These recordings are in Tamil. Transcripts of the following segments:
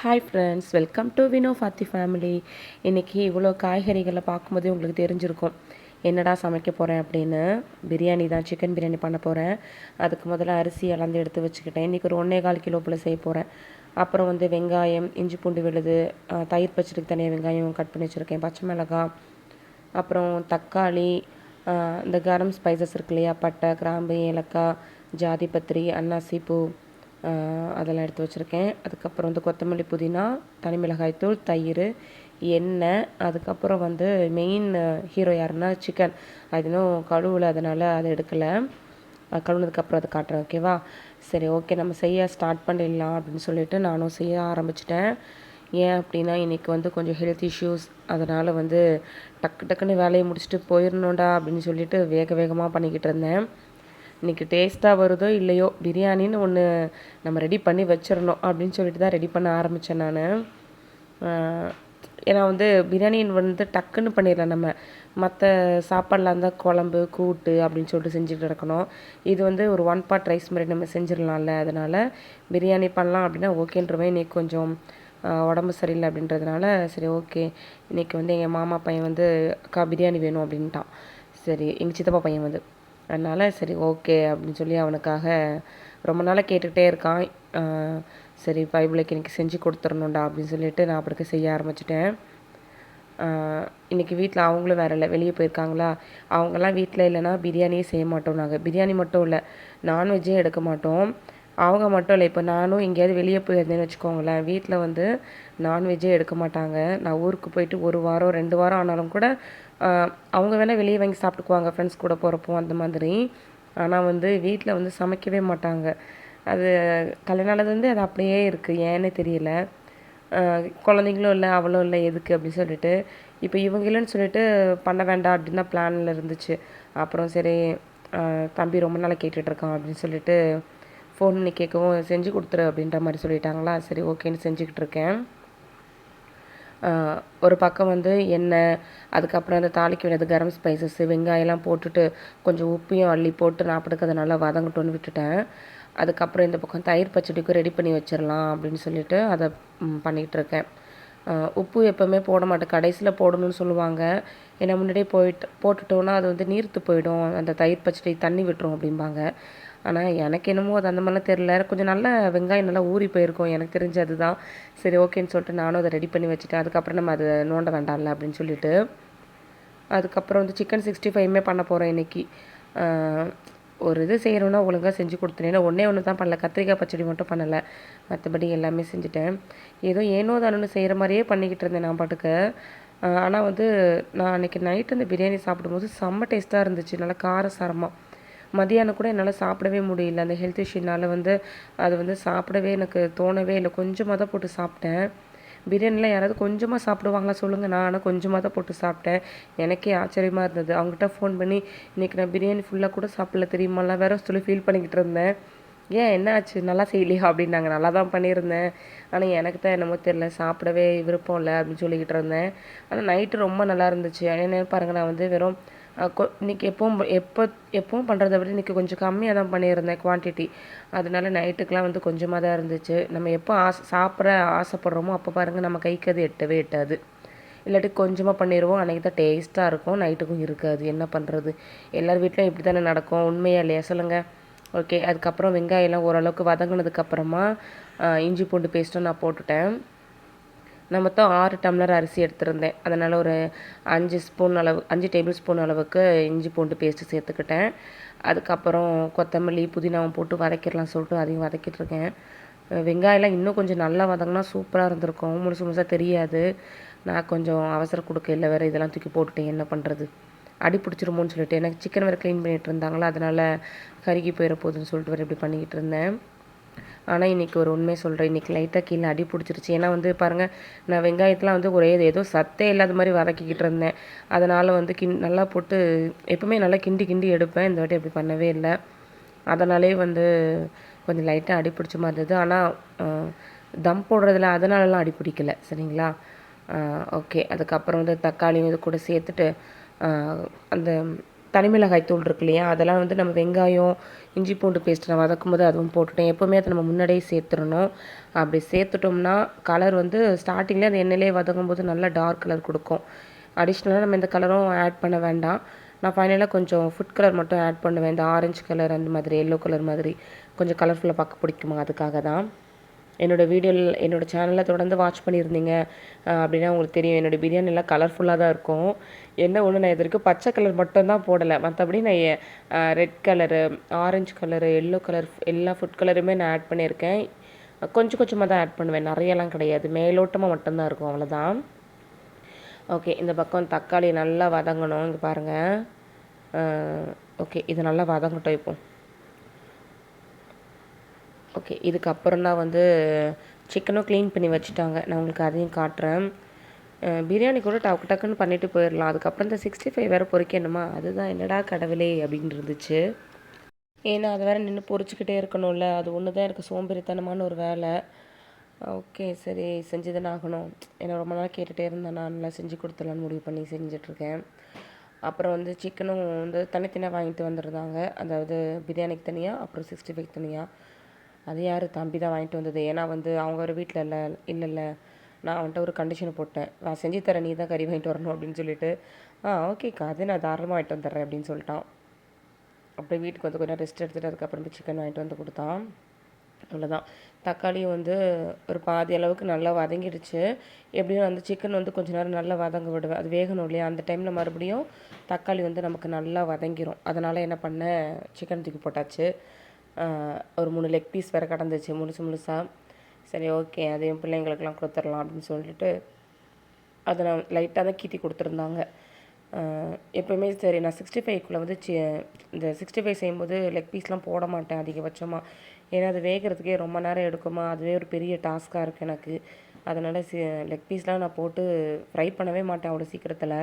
Hi friends, welcome to Vino Fathi family. இன்றைக்கி இவ்வளோ காய்கறிகளை பார்க்கும்போதே உங்களுக்கு தெரிஞ்சிருக்கும் என்னடா சமைக்க போகிறேன் அப்படின்னு. பிரியாணி தான், சிக்கன் பிரியாணி பண்ண போகிறேன். அதுக்கு முதல்ல அரிசி அளந்து எடுத்து வச்சுக்கிட்டேன். இன்றைக்கி ஒரு 1.25 கிலோ போல் செய்ய போகிறேன். அப்புறம் வெங்காயம், இஞ்சி பூண்டு விழுது, தயிர் பச்சடிக்கு தனியாக வெங்காயம் கட் பண்ணி வச்சுருக்கேன், பச்சை மிளகாய், அப்புறம் தக்காளி, இந்த கரம் ஸ்பைசஸ் இருக்கு இல்லையா, பட்டை, கிராம்பு, ஏலக்காய், ஜாதிபத்திரி, அன்னாசி பூ, அதெல்லாம் எடுத்து வச்சுருக்கேன். அதுக்கப்புறம் கொத்தமல்லி, புதினா, தனி மிளகாய்த்தூள், தயிர், எண்ணெய். அதுக்கப்புறம் மெயின் ஹீரோ யாருன்னா சிக்கன். அது இன்னும் கழுவலை, அதனால் அதை எடுக்கலை. கழுவுனதுக்கப்புறம் அதை காட்டுறேன், ஓகேவா? சரி, ஓகே, நம்ம செய்ய ஸ்டார்ட் பண்ணிடலாம் அப்படின்னு சொல்லிட்டு நானும் செய்ய ஆரம்பிச்சிட்டேன். ஏன் அப்படின்னா இன்றைக்கி கொஞ்சம் ஹெல்த் இஷ்யூஸ், அதனால் டக்கு டக்குன்னு வேலையை முடிச்சுட்டு போயிடணுண்டா அப்படின்னு சொல்லிட்டு வேக வேகமாக பண்ணிக்கிட்டு இருந்தேன். இன்றைக்கி டேஸ்ட்டாக வருதோ இல்லையோ, பிரியாணின்னு ஒன்று நம்ம ரெடி பண்ணி வச்சிடணும் அப்படின்னு சொல்லிட்டு தான் ரெடி பண்ண ஆரம்பித்தேன் நான். ஏன்னா பிரியாணி டக்குன்னு பண்ணிடலாம். நம்ம மற்ற சாப்பாடெலாம் இருந்தால் குழம்பு, கூட்டு அப்படின்னு சொல்லிட்டு செஞ்சுட்டு இருக்கணும். இது ஒரு 1 பாட் ரைஸ் மாதிரி நம்ம செஞ்சிடலாம்ல. அதனால் பிரியாணி பண்ணலாம் அப்படின்னா ஓகேன்றவன். இன்றைக்கி கொஞ்சம் உடம்பு சரியில்லை அப்படின்றதுனால சரி, ஓகே, இன்றைக்கி எங்கள் மாமா பையன் அக்கா பிரியாணி வேணும் அப்படின்ட்டான். சரி, எங்கள் சித்தப்பா பையன் அதனால் சரி, ஓகே அப்படின்னு சொல்லி அவனுக்காக ரொம்ப நாளாக கேட்டுக்கிட்டே இருக்கான். சரி, பைபிளுக்கு இன்றைக்கி செஞ்சு கொடுத்துடணுண்டா அப்படின்னு சொல்லிட்டு நான் அப்படி செய்ய ஆரம்பிச்சிட்டேன். இன்றைக்கி வீட்டில் அவங்களும் வேறு இல்லை, வெளியே போயிருக்காங்களா. அவங்கெல்லாம் வீட்டில் இல்லைன்னா பிரியாணியே செய்ய மாட்டோம். நாங்கள் பிரியாணி மட்டும் இல்லை, நான்வெஜ்ஜே எடுக்க மாட்டோம். அவங்க மட்டும் இல்லை, இப்போ நானும் எங்கேயாவது வெளியே போயிருந்தேன்னு வச்சுக்கோங்களேன், வீட்டில் நான்வெஜ்ஜே எடுக்க மாட்டாங்க. நான் ஊருக்கு போயிட்டு 1 வாரம் 2 வாரம் ஆனாலும் கூட அவங்க வேணால் வெளியே வாங்கி சாப்பிட்டுக்குவாங்க, ஃப்ரெண்ட்ஸ் கூட போகிறப்போ அந்த மாதிரி. ஆனால் வீட்டில் சமைக்கவே மாட்டாங்க. அது கல்யாணம் அது அப்படியே இருக்குது, ஏன்னு தெரியல. குழந்தைங்களும் இல்லை, அவளும் இல்லை, எதுக்கு அப்படின்னு சொல்லிட்டு. இப்போ இவங்க இல்லைன்னு சொல்லிட்டு பண்ண வேண்டாம் அப்படின்னு தான் பிளானில் இருந்துச்சு. அப்புறம் சரி, தம்பி ரொம்ப நாளாக கேட்டுட்ருக்கான் அப்படின்னு சொல்லிட்டு ஃபோன் பண்ணி கேட்கவும் செஞ்சு கொடுத்துரு அப்படின்ற மாதிரி சொல்லிட்டாங்களா. சரி, ஓகேன்னு செஞ்சுக்கிட்டு இருக்கேன். ஒரு பக்கம் எண்ணெய், அதுக்கப்புறம் தாளிக்க வேண்டியது கரம் ஸ்பைசஸ்ஸு, வெங்காயம்லாம் போட்டுட்டு கொஞ்சம் உப்பையும் அள்ளி போட்டு நான் பாட்டுக்கு அதை நல்லா வதங்கட்டும்னு விட்டுட்டேன். அதுக்கப்புறம் இந்த பக்கம் தயிர் பச்சடிக்கும் ரெடி பண்ணி வச்சிடலாம் அப்படின்னு சொல்லிட்டு அதை பண்ணிகிட்ருக்கேன். உப்பு எப்போவுமே போட மாட்டேன், கடைசியில் போடணும்னு சொல்லுவாங்க. ஏன்னா முன்னாடியே போட்டுட்டோன்னா அது நீர்த்து போயிடும், அந்த தயிர் பச்சடி தண்ணி விட்டுரும் அப்படிம்பாங்க. ஆனால் எனக்கு என்னமோ அது அந்த மாதிரிலாம் தெரில. கொஞ்சம் நல்லா வெங்காயம் நல்லா ஊறி போயிருக்கும், எனக்கு தெரிஞ்சது தான். சரி, ஓகேன்னு சொல்லிட்டு நானும் அதை ரெடி பண்ணி வச்சுட்டேன். அதுக்கப்புறம் நம்ம அதை நோண்ட வேண்டாம்ல அப்படின்னு சொல்லிட்டு. அதுக்கப்புறம் சிக்கன் 65 பண்ண போகிறேன் இன்றைக்கி. ஒரு இது செய்கிறோன்னா ஒழுங்காக செஞ்சு கொடுத்துட்டேன். ஏன்னா ஒன்று தான் பண்ணல, கத்திரிக்காய் பச்சடி மட்டும் பண்ணலை, மற்றபடி எல்லாமே செஞ்சுட்டேன். ஏதோ ஏனோ தானு செய்கிற மாதிரியே பண்ணிக்கிட்டு இருந்தேன் நான் பாட்டுக்கு. ஆனால் நான் அன்றைக்கி நைட்டு இந்த பிரியாணி சாப்பிடும்போது செம்ம டேஸ்ட்டாக இருந்துச்சு, நல்லா காரசாரமாக. மதியானம் கூட என்னால் சாப்பிடவே முடியல, அந்த ஹெல்த் இஷ்யூனால் அது சாப்பிடவே எனக்கு தோணவே இல்லை. கொஞ்சமாக தான் போட்டு சாப்பிட்டேன். பிரியாணிலாம் யாராவது கொஞ்சமாக சாப்பிடுவாங்களா சொல்லுங்கள். நான் ஆனால் கொஞ்சமாக தான் போட்டு சாப்பிட்டேன். எனக்கே ஆச்சரியமாக இருந்தது. அவங்ககிட்ட ஃபோன் பண்ணி இன்றைக்கி நான் பிரியாணி ஃபுல்லாக கூட சாப்பிடல தெரியுமாலாம் வேறு சொல்லி ஃபீல் பண்ணிக்கிட்டு இருந்தேன். ஏன் என்ன ஆச்சு, நல்லா செய்யலையா அப்படின்னாங்க. நல்லா தான் பண்ணியிருந்தேன், ஆனால் எனக்கு தான் என்னமோ தெரியல, சாப்பிடவே விருப்பம் இல்லை அப்படின்னு சொல்லிக்கிட்டு இருந்தேன். ஆனால் நைட்டு ரொம்ப நல்லா இருந்துச்சு. என்ன பாருங்கள், நான் வெறும் இன்றைக்கி எப்பவும் பண்ணுறத விட இன்றைக்கி கொஞ்சம் கம்மியாக தான் பண்ணியிருந்தேன் குவான்டிட்டி. அதனால நைட்டுக்கெலாம் கொஞ்சமாக தான் இருந்துச்சு. நம்ம எப்போ சாப்பிட ஆசைப்படுறோமோ அப்போ பாருங்கள், நம்ம கைக்கு அது எட்டவே எட்டாது. இல்லாட்டி கொஞ்சமாக பண்ணிடுவோம், அன்றைக்கி தான் டேஸ்ட்டாக இருக்கும், நைட்டுக்கும் இருக்காது. என்ன பண்ணுறது, எல்லார் வீட்லையும் இப்படி தானே நடக்கும், உண்மையாக இல்லையா சொல்லுங்கள்? ஓகே, அதுக்கப்புறம் வெங்காயம்லாம் ஓரளவுக்கு வதங்கினதுக்கப்புறமா இஞ்சி பூண்டு பேஸ்ட்டும் நான் போட்டுட்டேன். நான் மொத்தம் 6 டம்ளர் அரிசி எடுத்திருந்தேன். அதனால் ஒரு 5 டேபிள் ஸ்பூன் அளவுக்கு இஞ்சி பூண்டு பேஸ்ட்டு சேர்த்துக்கிட்டேன். அதுக்கப்புறம் கொத்தமல்லி, புதினாவும் போட்டு வதக்கிடலாம் சொல்லிட்டு அதையும் வதக்கிட்டுருக்கேன். வெங்காயம்லாம் இன்னும் கொஞ்சம் நல்லா வதங்கினா சூப்பராக இருந்திருக்கும், முழுசு முழுசாக தெரியாது. நான் கொஞ்சம் அவசர கொடுக்கையில் வேறு இதெல்லாம் தூக்கி போட்டுட்டேன், என்ன பண்ணுறது, அடி பிடிச்சிருமோன்னு சொல்லிட்டு. எனக்கு சிக்கன் வேறு க்ளீன் பண்ணிகிட்டு இருந்தாங்களா, அதனால் கருகி போயிட போகுதுன்னு சொல்லிட்டு வேறு இப்படி பண்ணிக்கிட்டு இருந்தேன். ஆனால் இன்றைக்கி ஒரு உண்மையை சொல்கிறேன், இன்றைக்கி லைட்டாக கீழே அடி பிடிச்சிருச்சு. ஏன்னா பாருங்கள், நான் வெங்காயத்தெலாம் ஒரே ஏதோ சத்தே இல்லாத மாதிரி வதக்கிக்கிட்டு இருந்தேன். அதனால் நல்லா போட்டு எப்பவுமே நல்லா கிண்டி கிண்டி எடுப்பேன். இந்த வாட்டி அப்படி பண்ணவே இல்லை. அதனாலே கொஞ்சம் லைட்டாக அடி பிடிச்ச மாதிரி இருந்தது. ஆனால் தம் போடுறதுல அதனாலலாம் அடி பிடிக்கல, சரிங்களா? ஓகே, அதுக்கப்புறம் தக்காளியும் இது கூட சேர்த்துட்டு அந்த தனிமிளகாய் தூள் இருக்கு இல்லையா, அதெல்லாம் வந்து நம்ம வெங்காயம் இஞ்சி பூண்டு பேஸ்ட் நான் வதக்கும் போது அதுவும் போட்டுட்டேன். எப்போவுமே அதை நம்ம முன்னாடியே சேர்த்துடணும். அப்படி சேர்த்துட்டோம்னா கலர் வந்து ஸ்டார்டிங்கில் அந்த எண்ணெயிலே வதங்கும் போது நல்லா டார்க் கலர் கொடுக்கும். அடிஷ்னலாக நம்ம இந்த கலரும் ஆட் பண்ண வேண்டாம். நான் ஃபைனலாக கொஞ்சம் ஃபுட் கலர் மட்டும் ஆட் பண்ணுவேன். இந்த ஆரஞ்சு கலர் அந்த மாதிரி எல்லோ கலர் மாதிரி கொஞ்சம் கலர்ஃபுல்லாக பார்க்க பிடிக்குமா, அதுக்காக தான். என்னோடய சேனலில் தொடர்ந்து வாட்ச் பண்ணியிருந்தீங்க அப்படின்னா உங்களுக்கு தெரியும், என்னோடய பிரியாணி எல்லாம் கலர்ஃபுல்லாக தான் இருக்கும். என்ன ஒன்று, நான் இது வரைக்கும் பச்சை கலர் மட்டும்தான் போடலை. மற்றபடி நான் red colour, orange colour, yellow colour எல்லா ஃபுட் கலருமே நான் ஆட் பண்ணியிருக்கேன். கொஞ்சம் கொஞ்சமாக தான் ஆட் பண்ணுவேன், நிறையலாம் கிடையாது. மேலோட்டமாக மட்டும்தான் இருக்கும், அவ்வளோதான். ஓகே, இந்த பக்கம் தக்காளி நல்லா வதங்கணும். இங்கே பாருங்கள். ஓகே, இது நல்லா வதங்கட்டும் இப்போ. ஓகே, இதுக்கப்புறம் தான் வந்து சிக்கனும் க்ளீன் பண்ணி வச்சுட்டாங்க. நான் உங்களுக்கு அதையும் காட்டுறேன். பிரியாணி கூட டக்கு டக்குன்னு பண்ணிவிட்டு போயிடலாம். அதுக்கப்புறம் இந்த 65 வேறு பொரிக்கணுமா, அதுதான் என்னடா கடவுளே அப்படின்னு இருந்துச்சு. ஏன்னா அது வேறு நின்று பொரிச்சிக்கிட்டே இருக்கணும்ல, அது ஒன்று தான் எனக்கு சோம்பேறித்தனமான ஒரு வேலை. ஓகே, சரி செஞ்சு தானே ஆகணும். ஏன்னா ரொம்ப நாள் கேட்டுகிட்டே இருந்தேன், நான் நல்லா செஞ்சு கொடுத்துடலான்னு முடிவு பண்ணி செஞ்சிட்ருக்கேன். அப்புறம் வந்து சிக்கனும் வந்து தனித்தனியாக வாங்கிட்டு வந்துருந்தாங்க. அதாவது பிரியாணிக்கு தனியாக, அப்புறம் 65 தனியாக. அது யார், தம்பி தான் வாங்கிட்டு வந்தது. ஏன்னா வந்து அவங்க ஒரு வீட்டில் இல்லைல்ல, நான் அவன்கிட்ட ஒரு கண்டிஷனை போட்டேன், நான் செஞ்சு தரேன், நீ தான் கறி வாங்கிட்டு வரணும் அப்படின்னு சொல்லிட்டு. ஓகேக்கா, அது நான் தாராளமாக வாங்கிட்டு வந்துடுறேன் அப்படின்னு சொல்லிட்டான். அப்படியே வீட்டுக்கு வந்து கொஞ்சம் ரெஸ்ட் எடுத்துகிட்டு அதுக்கப்புறம் சிக்கன் வாங்கிட்டு வந்து கொடுத்தான். அவ்வளோதான். தக்காளியும் வந்து ஒரு பாதி அளவுக்கு நல்லா வதங்கிடுச்சு. எப்படியும் வந்து சிக்கன் வந்து கொஞ்சம் நேரம் நல்லா வதங்க விடுவேன், அது வேகணும் இல்லையா. அந்த டைமில் மறுபடியும் தக்காளி வந்து நமக்கு நல்லா வதங்கிடும். அதனால் என்ன பண்ணேன், சிக்கன் தூக்கி போட்டாச்சு. ஒரு 3 லெக் பீஸ் வேறு கடந்துச்சு முழுசாக. சரி ஓகே, அதையும் பிள்ளைங்களுக்கெல்லாம் கொடுத்துடலாம் அப்படின்னு சொல்லிட்டு அதை நான் லைட்டாக தான் கீத்தி கொடுத்துருந்தாங்க. எப்போவுமே சரி, நான் 65க்குள்ளே வந்து இந்த 65 செய்யும்போது லெக் பீஸ்லாம் போட மாட்டேன் அதிகபட்சமாக. ஏன்னா அது வேகிறதுக்கே ரொம்ப நேரம் எடுக்குமா, அதுவே ஒரு பெரிய டாஸ்க்காக இருக்குது எனக்கு. அதனால் லெக் பீஸ்லாம் நான் போட்டு ஃப்ரை பண்ணவே மாட்டேன் அவ்வளோ சீக்கிரத்தில்.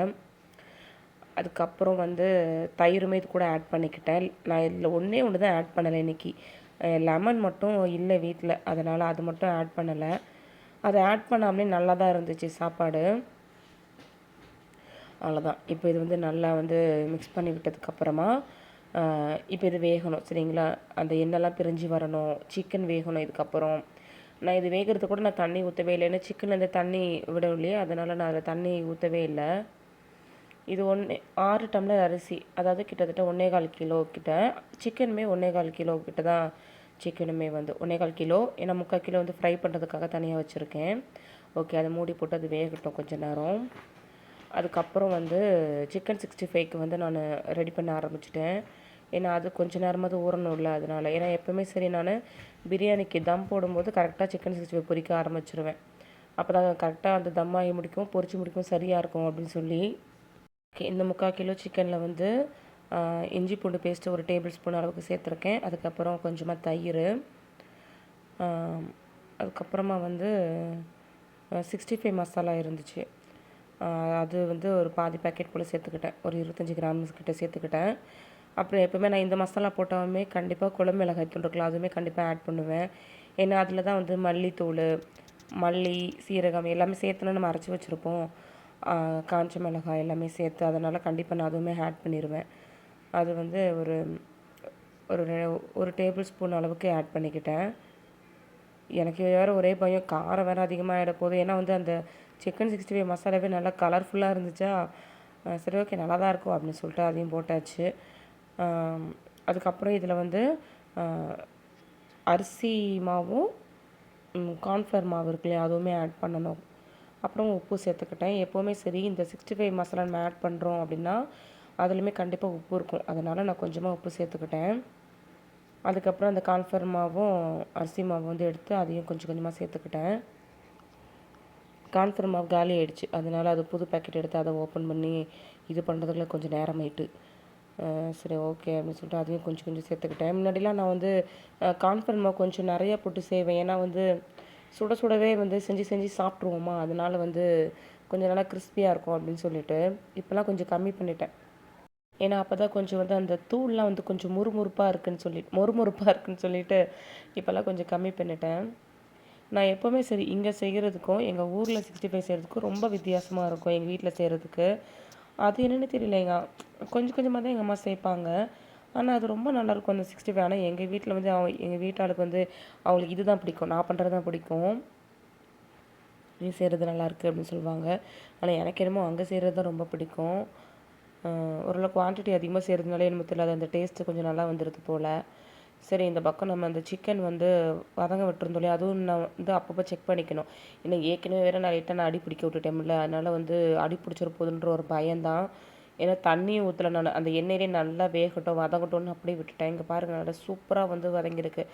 அதுக்கப்புறம் வந்து தயிருமே இது கூட ஆட் பண்ணிக்கிட்டேன். நான் இதில் ஒன்றே ஒன்று தான் ஆட் பண்ணலை இன்றைக்கி. லெமன் மட்டும் இல்லை வீட்டில், அதனால் அது மட்டும் ஆட் பண்ணலை. அதை ஆட் பண்ணாமலே நல்லா தான் இருந்துச்சு சாப்பாடு. அவ்வளோதான். இப்போ இது வந்து நல்லா வந்து மிக்ஸ் பண்ணி விட்டதுக்கப்புறமா இப்போ இது வேகணும், சரிங்களா. அந்த எண்ணெய்லாம் பிரிஞ்சு வரணும், சிக்கன் வேகணும். இதுக்கப்புறம் நான் இது வேகிறதுக்கு கூட நான் தண்ணி ஊற்றவே இல்லை, ஏன்னா சிக்கன்லேருந்து தண்ணி விடும் இல்லையா, அதனால் நான் அதில் தண்ணி ஊற்றவே இல்லை. இது 6 டம்ளர் அரிசி, அதாவது கிட்டத்தட்ட 1.25 கிலோ கிட்ட. சிக்கனுமே 1.25 கிலோ கிட்ட தான். சிக்கனுமே வந்து 1.25 கிலோ, ஏன்னா 3/4 கிலோ வந்து ஃப்ரை பண்ணுறதுக்காக தனியாக வச்சுருக்கேன். ஓகே, அதை மூடி போட்டு அது வேகட்டும் கொஞ்சம் நேரம். அதுக்கப்புறம் வந்து சிக்கன் 65க்கு வந்து நான் ரெடி பண்ண ஆரம்பிச்சிட்டேன். ஏன்னா அது கொஞ்சம் நேரமாவது ஊறணும் இல்லை, அதனால். ஏன்னா எப்போவுமே சரி, நான் பிரியாணிக்கு தம் போடும்போது கரெக்டாக சிக்கன் 65 பொரிக்க ஆரம்பிச்சிருவேன். அப்போ தான் கரெக்டாக அந்த தம் ஆகி முடிக்கும், பொரிச்சு முடிக்கும், சரியாக இருக்கும் அப்படின்னு சொல்லி. இந்த 3/4 கிலோ சிக்கனில் வந்து இஞ்சி பூண்டு பேஸ்ட்டு ஒரு டேபிள் ஸ்பூன் அளவுக்கு சேர்த்துருக்கேன். அதுக்கப்புறம் கொஞ்சமாக தயிர், அதுக்கப்புறமா வந்து 65 மசாலா இருந்துச்சு, அது வந்து ஒரு பாதி பேக்கெட் போல் சேர்த்துக்கிட்டேன். ஒரு 25 கிராம்ஸ் கிட்ட சேர்த்துக்கிட்டேன். அப்புறம் எப்போவுமே நான் இந்த மசாலா போட்டாலுமே கண்டிப்பாக குழம்பு மிளகாய் தூள் இருக்கலாம், அதுவுமே கண்டிப்பாக ஆட் பண்ணுவேன். ஏன்னா அதில் தான் வந்து மல்லித்தூள், மல்லி, சீரகம் எல்லாமே சேர்த்துனா நம்ம அரைச்சி வச்சுருப்போம், காஞ்ச மிளகாய் எல்லாமே சேர்த்து. அதனால் கண்டிப்பாக நான் அதுவுமே ஆட் பண்ணிடுவேன். அது வந்து ஒரு ஒரு ஒரு டேபிள் ஸ்பூன் அளவுக்கு ஆட் பண்ணிக்கிட்டேன். எனக்கு வேறு ஒரே பயம், காரம் வேறு அதிகமாக ஆகிட போகுது. ஏன்னா வந்து அந்த சிக்கன் 65 மசாலாவே நல்லா கலர்ஃபுல்லாக இருந்துச்சா, சரி ஓகே நல்லா தான் இருக்கும் அப்படின்னு சொல்லிட்டு அதையும் போட்டாச்சு. அதுக்கப்புறம் இதில் வந்து அரிசி மாவும் கார்ன்ஃப்ளவர் மாவு இருக்கு இல்லையா, அதுவுமே ஆட் பண்ணணும். அப்புறம் உப்பு சேர்த்துக்கிட்டேன். எப்போவுமே சரி, இந்த 65 மசாலா நம்ம ஆட் பண்ணுறோம் அப்படின்னா அதுலேயுமே கண்டிப்பாக உப்பு இருக்கும், அதனால் நான் கொஞ்சமாக உப்பு சேர்த்துக்கிட்டேன். அதுக்கப்புறம் அந்த கார்ன்ஃப்ளவர் மாவும் அரிசி மாவும் வந்து எடுத்து அதையும் கொஞ்சம் கொஞ்சமாக சேர்த்துக்கிட்டேன். கார்ன்ஃப்ளவர் மாவு காலி ஆகிடுச்சு, அதனால் அது புது பேக்கெட் எடுத்து அதை ஓப்பன் பண்ணி இது பண்ணுறதுக்குள்ள கொஞ்சம் நேரம் ஆகிட்டு. சரி ஓகே அப்படின்னு சொல்லிட்டு அதையும் கொஞ்சம் கொஞ்சம் சேர்த்துக்கிட்டேன். முன்னாடிலாம் நான் வந்து கார்ன்ஃப்ளவர் மாவு கொஞ்சம் நிறையா போட்டு செய்வேன், ஏன்னா வந்து சுட சுடவே வந்து செஞ்சு செஞ்சு சாப்பிட்ருவோமா, அதனால் வந்து கொஞ்சம் நல்லா கிறிஸ்பியாக இருக்கும் அப்படின்னு சொல்லிட்டு இப்போலாம் கொஞ்சம் கம்மி பண்ணிட்டேன். ஏன்னா அப்போ தான் கொஞ்சம் வந்து அந்த தூள்லாம் வந்து கொஞ்சம் முறுமுறுப்பாக இருக்குன்னு சொல்லிட்டு இப்போல்லாம் கொஞ்சம் கம்மி பண்ணிட்டேன். நான் எப்போவுமே சரி, இங்கே செய்கிறதுக்கும் எங்கள் ஊரில் 65 செய்கிறதுக்கும் ரொம்ப வித்தியாசமாக இருக்கும், எங்கள் வீட்டில் செய்கிறதுக்கு. அது என்னென்னு தெரியலைங்க. கொஞ்சம் கொஞ்சமாக தான் எங்கள் அம்மா சேர்ப்பாங்க. ஆனால் அது ரொம்ப நல்லாயிருக்கும் அந்த 65. ஆனால் எங்கள் வீட்டில் வந்து எங்கள் வீட்டாளுக்கு வந்து அவங்களுக்கு இது தான் பிடிக்கும். நான் பண்ணுறது தான் பிடிக்கும். நீ செய்கிறது நல்லாயிருக்கு அப்படின்னு சொல்லுவாங்க. ஆனால் எனக்கு என்னமோ அங்கே செய்கிறது தான் ரொம்ப பிடிக்கும். ஓரளவு குவான்டிட்டி அதிகமாக செய்கிறதுனால என்னமோ தெரியல, அந்த டேஸ்ட்டு கொஞ்சம் நல்லா வந்துடுது போல். சரி, இந்த பக்கம் நம்ம அந்த சிக்கன் வந்து வதங்க விட்டுருந்தோம் இல்லையா, அதுவும் நான் வந்து அப்பப்போ செக் பண்ணிக்கணும். ஏன்னா ஏற்கனவே வேறு நான் லைட்டாக அடி பிடிக்க விட்டுட்டேன்ல, அதனால் வந்து அடி பிடிச்சிட போகுதுன்ற ஒரு பயம்தான். ஏன்னா தண்ணியும் ஊற்றல, நான் அந்த எண்ணெயிலே நல்லா வேகட்டும் வதங்கட்டும்னு அப்படியே விட்டுட்டேன். இங்கே பாருங்கள், நல்லா சூப்பராக வந்து வதங்கியிருக்கு.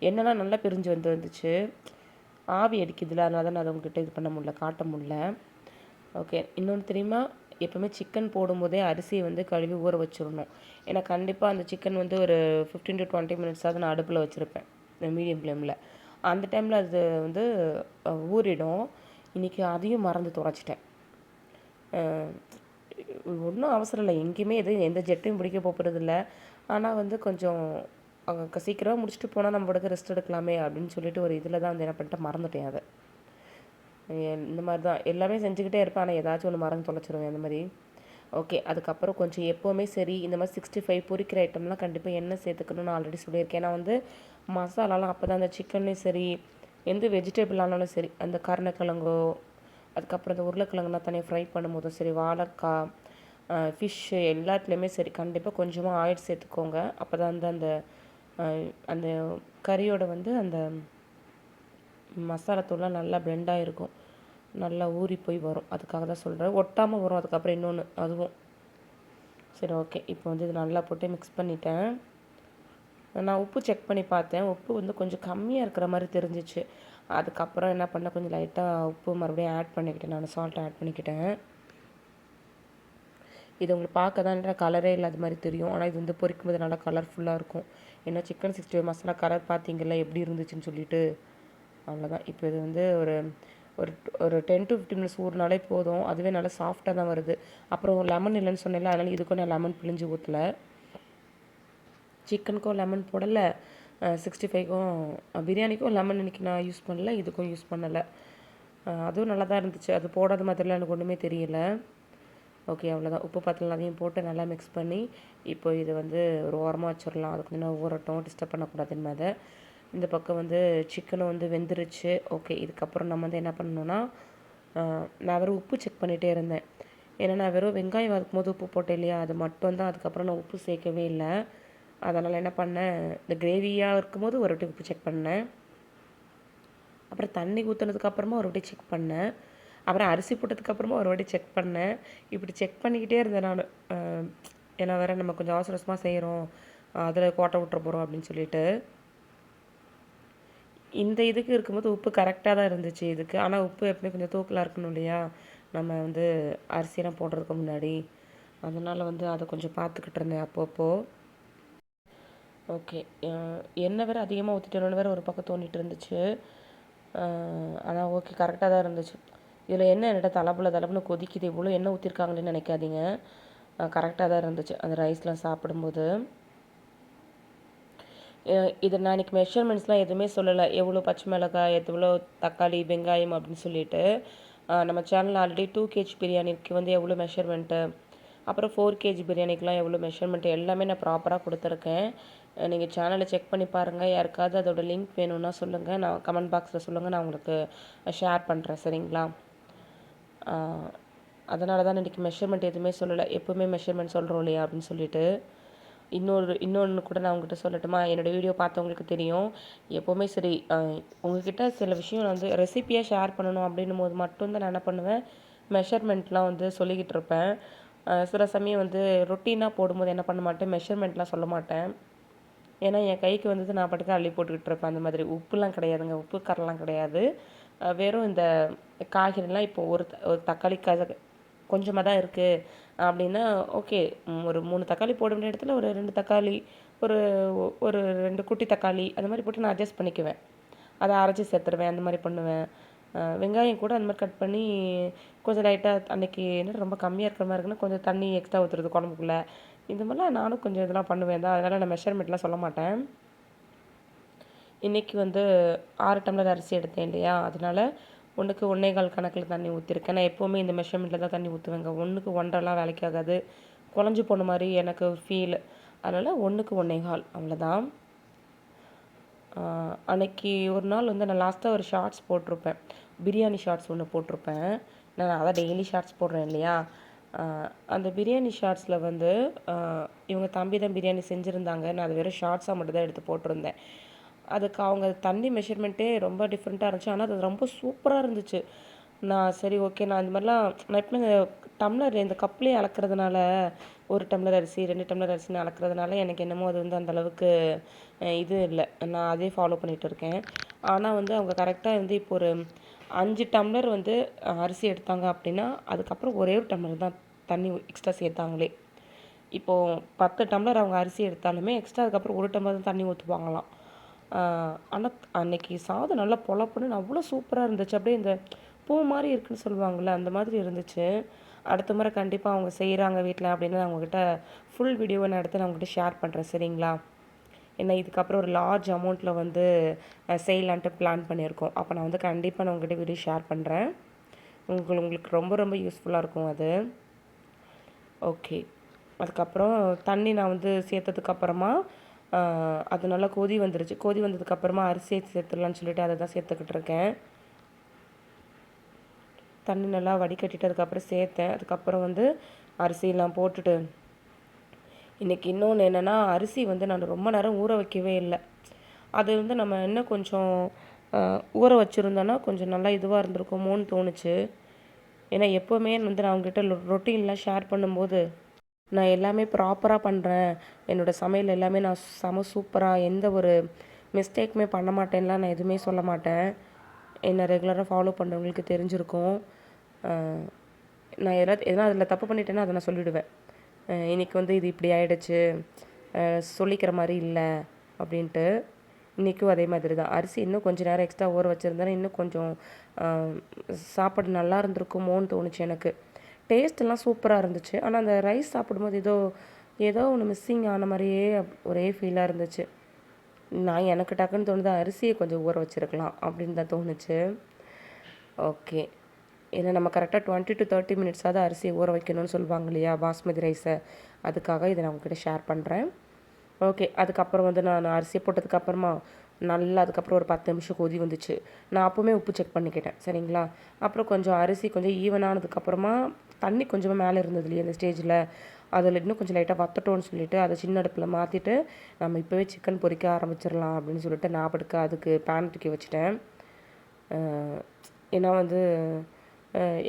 எண்ணெய்லாம் நல்லா பிரிஞ்சு வந்துச்சு. ஆவி அடிக்குதுல, அதனால தான் நான் அதை உங்ககிட்ட இது பண்ண முடியல, காட்ட முடியல. ஓகே, இன்னொன்று தெரியுமா, எப்போவுமே சிக்கன் போடும்போதே அரிசியை வந்து கழுவி ஊற வச்சிடணும். ஏன்னா கண்டிப்பாக அந்த சிக்கன் வந்து ஒரு 15 to 20 மினிட்ஸாவது நான் அடுப்பில் வச்சுருப்பேன் மீடியம் ஃப்ளேமில். அந்த டைமில் அது வந்து ஊறிடும். இன்றைக்கி அதையும் மறந்து தொலைச்சிட்டேன். ஒன்றும் அவசரம் இல்லை, எங்கேயுமே எந்த ஜெட்டையும் பிடிக்க போகிறதில்ல. ஆனால் வந்து கொஞ்சம் சீக்கிரமாக முடிச்சுட்டு போனால் நம்ம படுக்க ரெஸ்ட் எடுக்கலாமே அப்படின்னு சொல்லிட்டு ஒரு இதில் தான் வந்து என்ன பண்ணிட்டேன், மறந்துட்டேன் அதை. இந்த மாதிரி தான் எல்லாமே செஞ்சுக்கிட்டே இருப்பேன், ஆனால் ஏதாச்சும் ஒன்று மறந்து தொலைச்சிருவேன் அந்த மாதிரி. ஓகே, அதுக்கப்புறம் கொஞ்சம் எப்போவுமே சரி இந்த மாதிரி 65 பொரிக்கிற ஐட்டம்லாம் கண்டிப்பாக எண்ணெய் சேர்த்துக்கணும்னு ஆல்ரெடி சொல்லியிருக்கேன். ஏன்னா வந்து மசாலாலாம் அப்போ தான் அந்த சிக்கன்லேயும் சரி எந்த வெஜிடபிள் ஆனாலும் சரி, அந்த கருணக்கிழங்கோ அதுக்கப்புறம் இந்த உருளைக்கிழங்குனா தனியாக ஃப்ரை பண்ணும்போதும் சரி, வாழைக்காய், ஃபிஷ்ஷு எல்லாத்துலேயுமே சரி கண்டிப்பாக கொஞ்சமாக ஆயில் சேர்த்துக்கோங்க. அப்போ தான் வந்து அந்த அந்த கறியோட வந்து அந்த மசாலாத்தூள்லாம் நல்லா பிளெண்ட் ஆகிருக்கும், நல்லா ஊறி போய் வரும். அதுக்காக தான் சொல்கிறேன், ஒட்டாமல் வரும். அதுக்கப்புறம் இன்னொன்று அதுவும் சரி. ஓகே, இப்போ வந்து இது நல்லா போட்டு மிக்ஸ் பண்ணிட்டேன். நான் உப்பு செக் பண்ணி பார்த்தேன், உப்பு வந்து கொஞ்சம் கம்மியாக இருக்கிற மாதிரி தெரிஞ்சிச்சு. அதுக்கப்புறம் என்ன பண்ணேன், கொஞ்சம் லைட்டாக உப்பு மறுபடியும் ஆட் பண்ணிக்கிட்டேன், நான் சால்ட் ஆட் பண்ணிக்கிட்டேன். இது உங்களுக்கு பார்க்க தான் கலரே இல்லாத மாதிரி தெரியும், ஆனால் இது வந்து பொரிக்கும் போது நல்லா கலர்ஃபுல்லாக இருக்கும். ஏன்னா சிக்கன் 65 மசாலா கலர் பார்த்தீங்கல்ல எப்படி இருந்துச்சுன்னு சொல்லிட்டு. அவ்வளோதான். இப்போ இது வந்து ஒரு ஒரு ஒரு 10 to 15 மினிட்ஸ் ஊறினாலே போதும். அதுவே நல்லா சாஃப்டாக தான் வருது. அப்புறம் லெமன் இல்லைன்னு சொன்னேன்ல, அதனால் இதுக்கும் நான் லெமன் பிழிஞ்சு ஊற்றலை. சிக்கனுக்கும் லெமன் போடலை, 65க்கும் பிரியாணிக்கும் லெமன் இன்றைக்கி நான் யூஸ் பண்ணல, இதுக்கும் யூஸ் பண்ணலை. அதுவும் நல்லா தான் இருந்துச்சு. அது போடாத மாதிரிலாம் எனக்கு ஒன்றுமே தெரியல. ஓகே, அவ்வளோதான். உப்பு பத்தல அதையும் போட்டு நல்லா மிக்ஸ் பண்ணி இப்போ இது வந்து ஒரு ஓரமாக வச்சிடலாம். அதுக்கு கொஞ்சம் ஊறட்டும், டிஸ்டர்ப் பண்ணக்கூடாதுன்னு அதை. இந்த பக்கம் வந்து சிக்கனும் வந்து வெந்துருச்சு. ஓகே, இதுக்கப்புறம் நம்ம வந்து என்ன பண்ணணுன்னா, நான் வெறும் உப்பு செக் பண்ணிகிட்டே இருந்தேன். ஏன்னா நான் வெறும் வெங்காயம் வதக்கும் போது உப்பு போட்டேன் இல்லையா, அது மட்டும் தான். அதுக்கப்புறம் நான் உப்பு சேர்க்கவே இல்லை. அதனால் என்ன பண்ணேன், இந்த கிரேவியாக இருக்கும்போது ஒரு வாட்டி உப்பு செக் பண்ணேன். அப்புறம் தண்ணி ஊற்றுனதுக்கப்புறமா ஒரு வாட்டி செக் பண்ணேன். அப்புறம் அரிசி போட்டதுக்கப்புறமா ஒரு வாட்டி செக் பண்ணேன். இப்படி செக் பண்ணிக்கிட்டே இருந்தேன் நான். ஏன்னா வேறு நம்ம கொஞ்சம் அவசர அவசரமாக செய்கிறோம், அதில் கோட்டை விட்டுற போகிறோம் அப்படின்னு சொல்லிட்டு. இந்த இதுக்கு இருக்கும்போது உப்பு கரெக்டாக தான் இருந்துச்சு இதுக்கு. ஆனால் உப்பு எப்பவுமே கொஞ்சம் தூக்கலாக இருக்கணும் இல்லையா, நம்ம வந்து அரிசியெல்லாம் போடுறதுக்கு முன்னாடி. அதனால் வந்து அதை கொஞ்சம் பார்த்துக்கிட்டு இருந்தேன் அப்பப்போ. ஓகே, எண்ணெய் வேறு அதிகமாக ஊற்றிட்டோன்னு வேறு ஒரு பக்கம் தோண்டிட்டு இருந்துச்சு. ஆனால் ஓகே, கரெக்டாக தான் இருந்துச்சு. இதில் எண்ணெய் என்கிட்ட தலப்புல கொதிக்குது, இவ்வளோ எண்ணெய் ஊற்றிருக்காங்களேன்னு நினைக்காதீங்க. கரெக்டாக தான் இருந்துச்சு அந்த ரைஸ்லாம் சாப்பிடும்போது. இதை நான் இன்றைக்கி மெஷர்மெண்ட்ஸ்லாம் எதுவுமே சொல்லலை, எவ்வளோ பச்சை மிளகாய், எவ்வளோ தக்காளி, வெங்காயம் அப்படின்னு சொல்லிட்டு. நம்ம சேனலில் ஆல்ரெடி 2 kg பிரியாணிக்கு வந்து எவ்வளோ மெஷர்மெண்ட்டு, அப்புறம் 4 kg பிரியாணிக்கெலாம் எவ்வளோ மெஷர்மெண்ட்டு எல்லாமே நான் ப்ராப்பராக கொடுத்துருக்கேன். நீங்கள் சேனலை செக் பண்ணி பாருங்கள். யாருக்காவது அதோடய லிங்க் வேணும்னா சொல்லுங்கள், நான் கமெண்ட் பாக்ஸில் சொல்லுங்கள், நான் உங்களுக்கு ஷேர் பண்ணுறேன். சரிங்களா? அதனால தான் இன்றைக்கி மெஷர்மெண்ட் எதுவுமே சொல்லலை. எப்போவுமே மெஷர்மெண்ட் சொல்கிறோம் இல்லையா அப்படின்னு சொல்லிட்டு. இன்னொன்று கூட நான் உங்கள்கிட்ட சொல்லட்டுமா, என்னோடய வீடியோ பார்த்தவங்களுக்கு தெரியும். எப்போவுமே சரி, உங்கள்கிட்ட சில விஷயம் நான் வந்து ரெசிப்பியாக ஷேர் பண்ணணும் அப்படின்னும் போது மட்டும்தான் நான் என்ன பண்ணுவேன், மெஷர்மெண்ட்லாம் வந்து சொல்லிக்கிட்டு இருப்பேன். சில சமயம் வந்து ரொட்டீனாக போடும்போது என்ன பண்ண மாட்டேன், மெஷர்மெண்ட்லாம் சொல்ல மாட்டேன். ஏன்னா என் கைக்கு வந்து நான் பாட்டுக்கு அள்ளி போட்டுக்கிட்டு இருப்பேன். அந்த மாதிரி உப்புலாம் கிடையாதுங்க, உப்பு கரெலாம் கிடையாது. வெறும் இந்த காய்கறிலாம் இப்போ ஒரு தக்காளி கொஞ்சமாக தான் இருக்குது அப்படின்னா ஓகே, ஒரு 3 தக்காளி போட வேண்டிய இடத்துல ஒரு 2 தக்காளி, ஒரு ஒரு 2 குட்டி தக்காளி அந்த மாதிரி போட்டு நான் அட்ஜஸ்ட் பண்ணிக்குவேன். அதை அரைச்சி சேர்த்துருவேன், அந்த மாதிரி பண்ணுவேன். வெங்காயம் கூட அந்த மாதிரி கட் பண்ணி கொஞ்சம் லைட்டாக அன்றைக்கி என்ன ரொம்ப கம்மியாக இருக்கிற மாதிரி இருக்குன்னா கொஞ்சம் தண்ணி எக்ஸ்ட்ரா ஊற்றுறது குழம்புக்குள்ளே. இந்த மாதிரிலாம் நானும் கொஞ்சம் இதெல்லாம் பண்ணுவேன் தான். அதனால் நான் மெஷர்மெண்ட்லாம் சொல்ல மாட்டேன். இன்றைக்கி வந்து 6 டம்ளர் அரிசி எடுத்தேன் இல்லையா, அதனால் 1க்கு 1 1/4 கணக்கில் தண்ணி ஊற்றிருக்கேன். நான் எப்போவுமே இந்த மெஷர்மெண்ட்டில் தான் தண்ணி ஊற்றுவேங்க. 1க்கு 1 1/2லாம் வேலைக்கு ஆகாது. குழஞ்சி போன மாதிரி எனக்கு ஃபீல். அதனால் 1க்கு 1 1/4 அவ்வளோதான். அன்னைக்கு ஒரு நாள் வந்து நான் லாஸ்ட்டாக ஒரு ஷார்ட்ஸ் போட்டிருப்பேன். பிரியாணி ஷார்ட்ஸ் ஒன்று போட்டிருப்பேன். நான் அதான் டெய்லி ஷார்ட்ஸ் போடுறேன் இல்லையா? அந்த பிரியாணி ஷார்ட்ஸில் வந்து இவங்க தம்பி தான் பிரியாணி செஞ்சுருந்தாங்க. நான் அது வெறும் ஷார்ட்ஸாக மட்டும் தான் எடுத்து போட்டிருந்தேன். அதுக்கு அவங்க தண்ணி மெஷர்மெண்ட்டே ரொம்ப டிஃப்ரெண்ட்டாக இருந்துச்சு. ஆனால் அது ரொம்ப சூப்பராக இருந்துச்சு. நான் சரி ஓகே, நான் இந்த மாதிரிலாம் நான் எப்பவுமே இந்த டம்ளர் இந்த கப்லேயே அளக்கிறதுனால 1 டம்ளர் அரிசி 2 டம்ளர் அரிசின்னு அளக்கிறதுனால எனக்கு என்னமோ அது வந்து அந்தளவுக்கு இது இல்லை. நான் அதே ஃபாலோ பண்ணிகிட்டு இருக்கேன். ஆனால் வந்து அவங்க கரெக்டாக வந்து இப்போ ஒரு 5 டம்ளர் வந்து அரிசி எடுத்தாங்க அப்படின்னா அதுக்கப்புறம் ஒரே ஒரு டம்ளர் தான் தண்ணி எக்ஸ்ட்ரா சேர்த்தாங்களே. இப்போது 10 டம்ளர் அவங்க அரிசி எடுத்தாலுமே எக்ஸ்ட்ரா அதுக்கப்புறம் 1 டம்ளர் தான் தண்ணி ஊற்றுவாங்களாம். ஆனால் அன்னைக்கு சாதம் நல்லா பொலப்புன்னு அவ்வளோ சூப்பராக இருந்துச்சு. அப்படியே இந்த பூ மாதிரி இருக்குன்னு சொல்லுவாங்கள்ல, அந்த மாதிரி இருந்துச்சு. அடுத்த முறை கண்டிப்பாக அவங்க செய்கிறாங்க வீட்டில் அப்படின்னு நான் அவங்ககிட்ட ஃபுல் வீடியோவை நான் எடுத்து நான் உங்கள்கிட்ட ஷேர் பண்ணுறேன், சரிங்களா? ஏன்னா இதுக்கப்புறம் ஒரு லார்ஜ் அமௌண்ட்டில் வந்து செய்யலான்ட்டு பிளான் பண்ணியிருக்கோம். அப்போ நான் வந்து கண்டிப்பாக நான் உங்கள்கிட்ட வீடியோ ஷேர் பண்ணுறேன். உங்களுக்கு ரொம்ப ரொம்ப யூஸ்ஃபுல்லாக இருக்கும் அது. ஓகே, அதுக்கப்புறம் தண்ணி நான் வந்து சேர்த்ததுக்கப்புறமா அது நல்லா கொதி வந்துருச்சு. கொதி வந்ததுக்கப்புறமா அரிசியை சேர்த்துடலான்னு சொல்லிட்டு அதை தான் சேர்த்துக்கிட்டு இருக்கேன். தண்ணி நல்லா வடிகட்டிட்டு அதுக்கப்புறம் சேர்த்தேன். அதுக்கப்புறம் வந்து அரிசியெல்லாம் போட்டுட்டு இன்றைக்கி இன்னொன்று என்னென்னா, அரிசி வந்து நான் ரொம்ப நேரம் ஊற வைக்கவே இல்லை. அது வந்து நம்ம இன்னும் கொஞ்சம் ஊற வச்சுருந்தோன்னா கொஞ்சம் நல்லா இதுவாக இருந்திருக்குமோன்னு தோணுச்சு. ஏன்னா எப்போவுமே வந்து நான் அவங்ககிட்ட ரொட்டீன்லாம் ஷேர் பண்ணும்போது நான் எல்லாமே ப்ராப்பராக பண்ணுறேன், என்னோடய சமையல் எல்லாமே நான் செம சூப்பராக எந்த ஒரு மிஸ்டேக்குமே பண்ண மாட்டேன்லாம் நான் எதுவுமே சொல்ல மாட்டேன். என்னை ரெகுலராக ஃபாலோ பண்ணுறவங்களுக்கு தெரிஞ்சிருக்கும். நான் எதனா அதில் தப்பு பண்ணிட்டேன்னா அதை நான் சொல்லிவிடுவேன். இன்றைக்கி வந்து இது இப்படி ஆகிடுச்சு, சொல்லிக்கிற மாதிரி இல்லை அப்படின்ட்டு. இன்றைக்கும் அதே மாதிரி தான். அரிசி இன்னும் கொஞ்சம் நேரம் எக்ஸ்ட்ரா ஊற வச்சுருந்தேன்னா இன்னும் கொஞ்சம் சாப்பாடு நல்லா இருந்திருக்குமோன்னு தோணுச்சு எனக்கு. டேஸ்ட்டெல்லாம் சூப்பராக இருந்துச்சு. ஆனால் அந்த ரைஸ் சாப்பிடும்போது ஏதோ ஒன்று மிஸ்ஸிங் ஆன மாதிரியே ஒரே ஃபீலாக இருந்துச்சு. நான் எனக்கு டக்குன்னு தோணுது அரிசியை கொஞ்சம் ஊற வச்சுருக்கலாம் அப்படின்னு தான் தோணுச்சு. ஓகே, ஏன்னா நம்ம கரெக்டாக 20 to 30 மினிட்ஸாவது அரிசியை ஊற வைக்கணும்னு சொல்லுவாங்க இல்லையா, பாஸ்மதி ரைஸை. அதுக்காக இதை நான் உங்ககிட்ட ஷேர் பண்ணுறேன். ஓகே, அதுக்கப்புறம் வந்து நான் அரிசியை போட்டதுக்கப்புறமா நல்லா அதுக்கப்புறம் ஒரு 10 நிமிஷம் கொதி வந்துச்சு. நான் அப்போவுமே உப்பு செக் பண்ணிக்கிட்டேன், சரிங்களா? அப்புறம் கொஞ்சம் அரிசி கொஞ்சம் ஈவனானதுக்கப்புறமா தண்ணி கொஞ்சமாக மேலே இருந்தது இல்லையா அந்த ஸ்டேஜில், அதில் இன்னும் கொஞ்சம் லைட்டாக வத்தட்டோன்னு சொல்லிவிட்டு அதை சின்ன அடுப்பில் மாற்றிட்டு நம்ம இப்போவே சிக்கன் பொரிக்க ஆரம்பிச்சிடலாம் அப்படின்னு சொல்லிட்டு நான் படுக்க அதுக்கு பேன் தூக்கி வச்சுட்டேன். ஏன்னா வந்து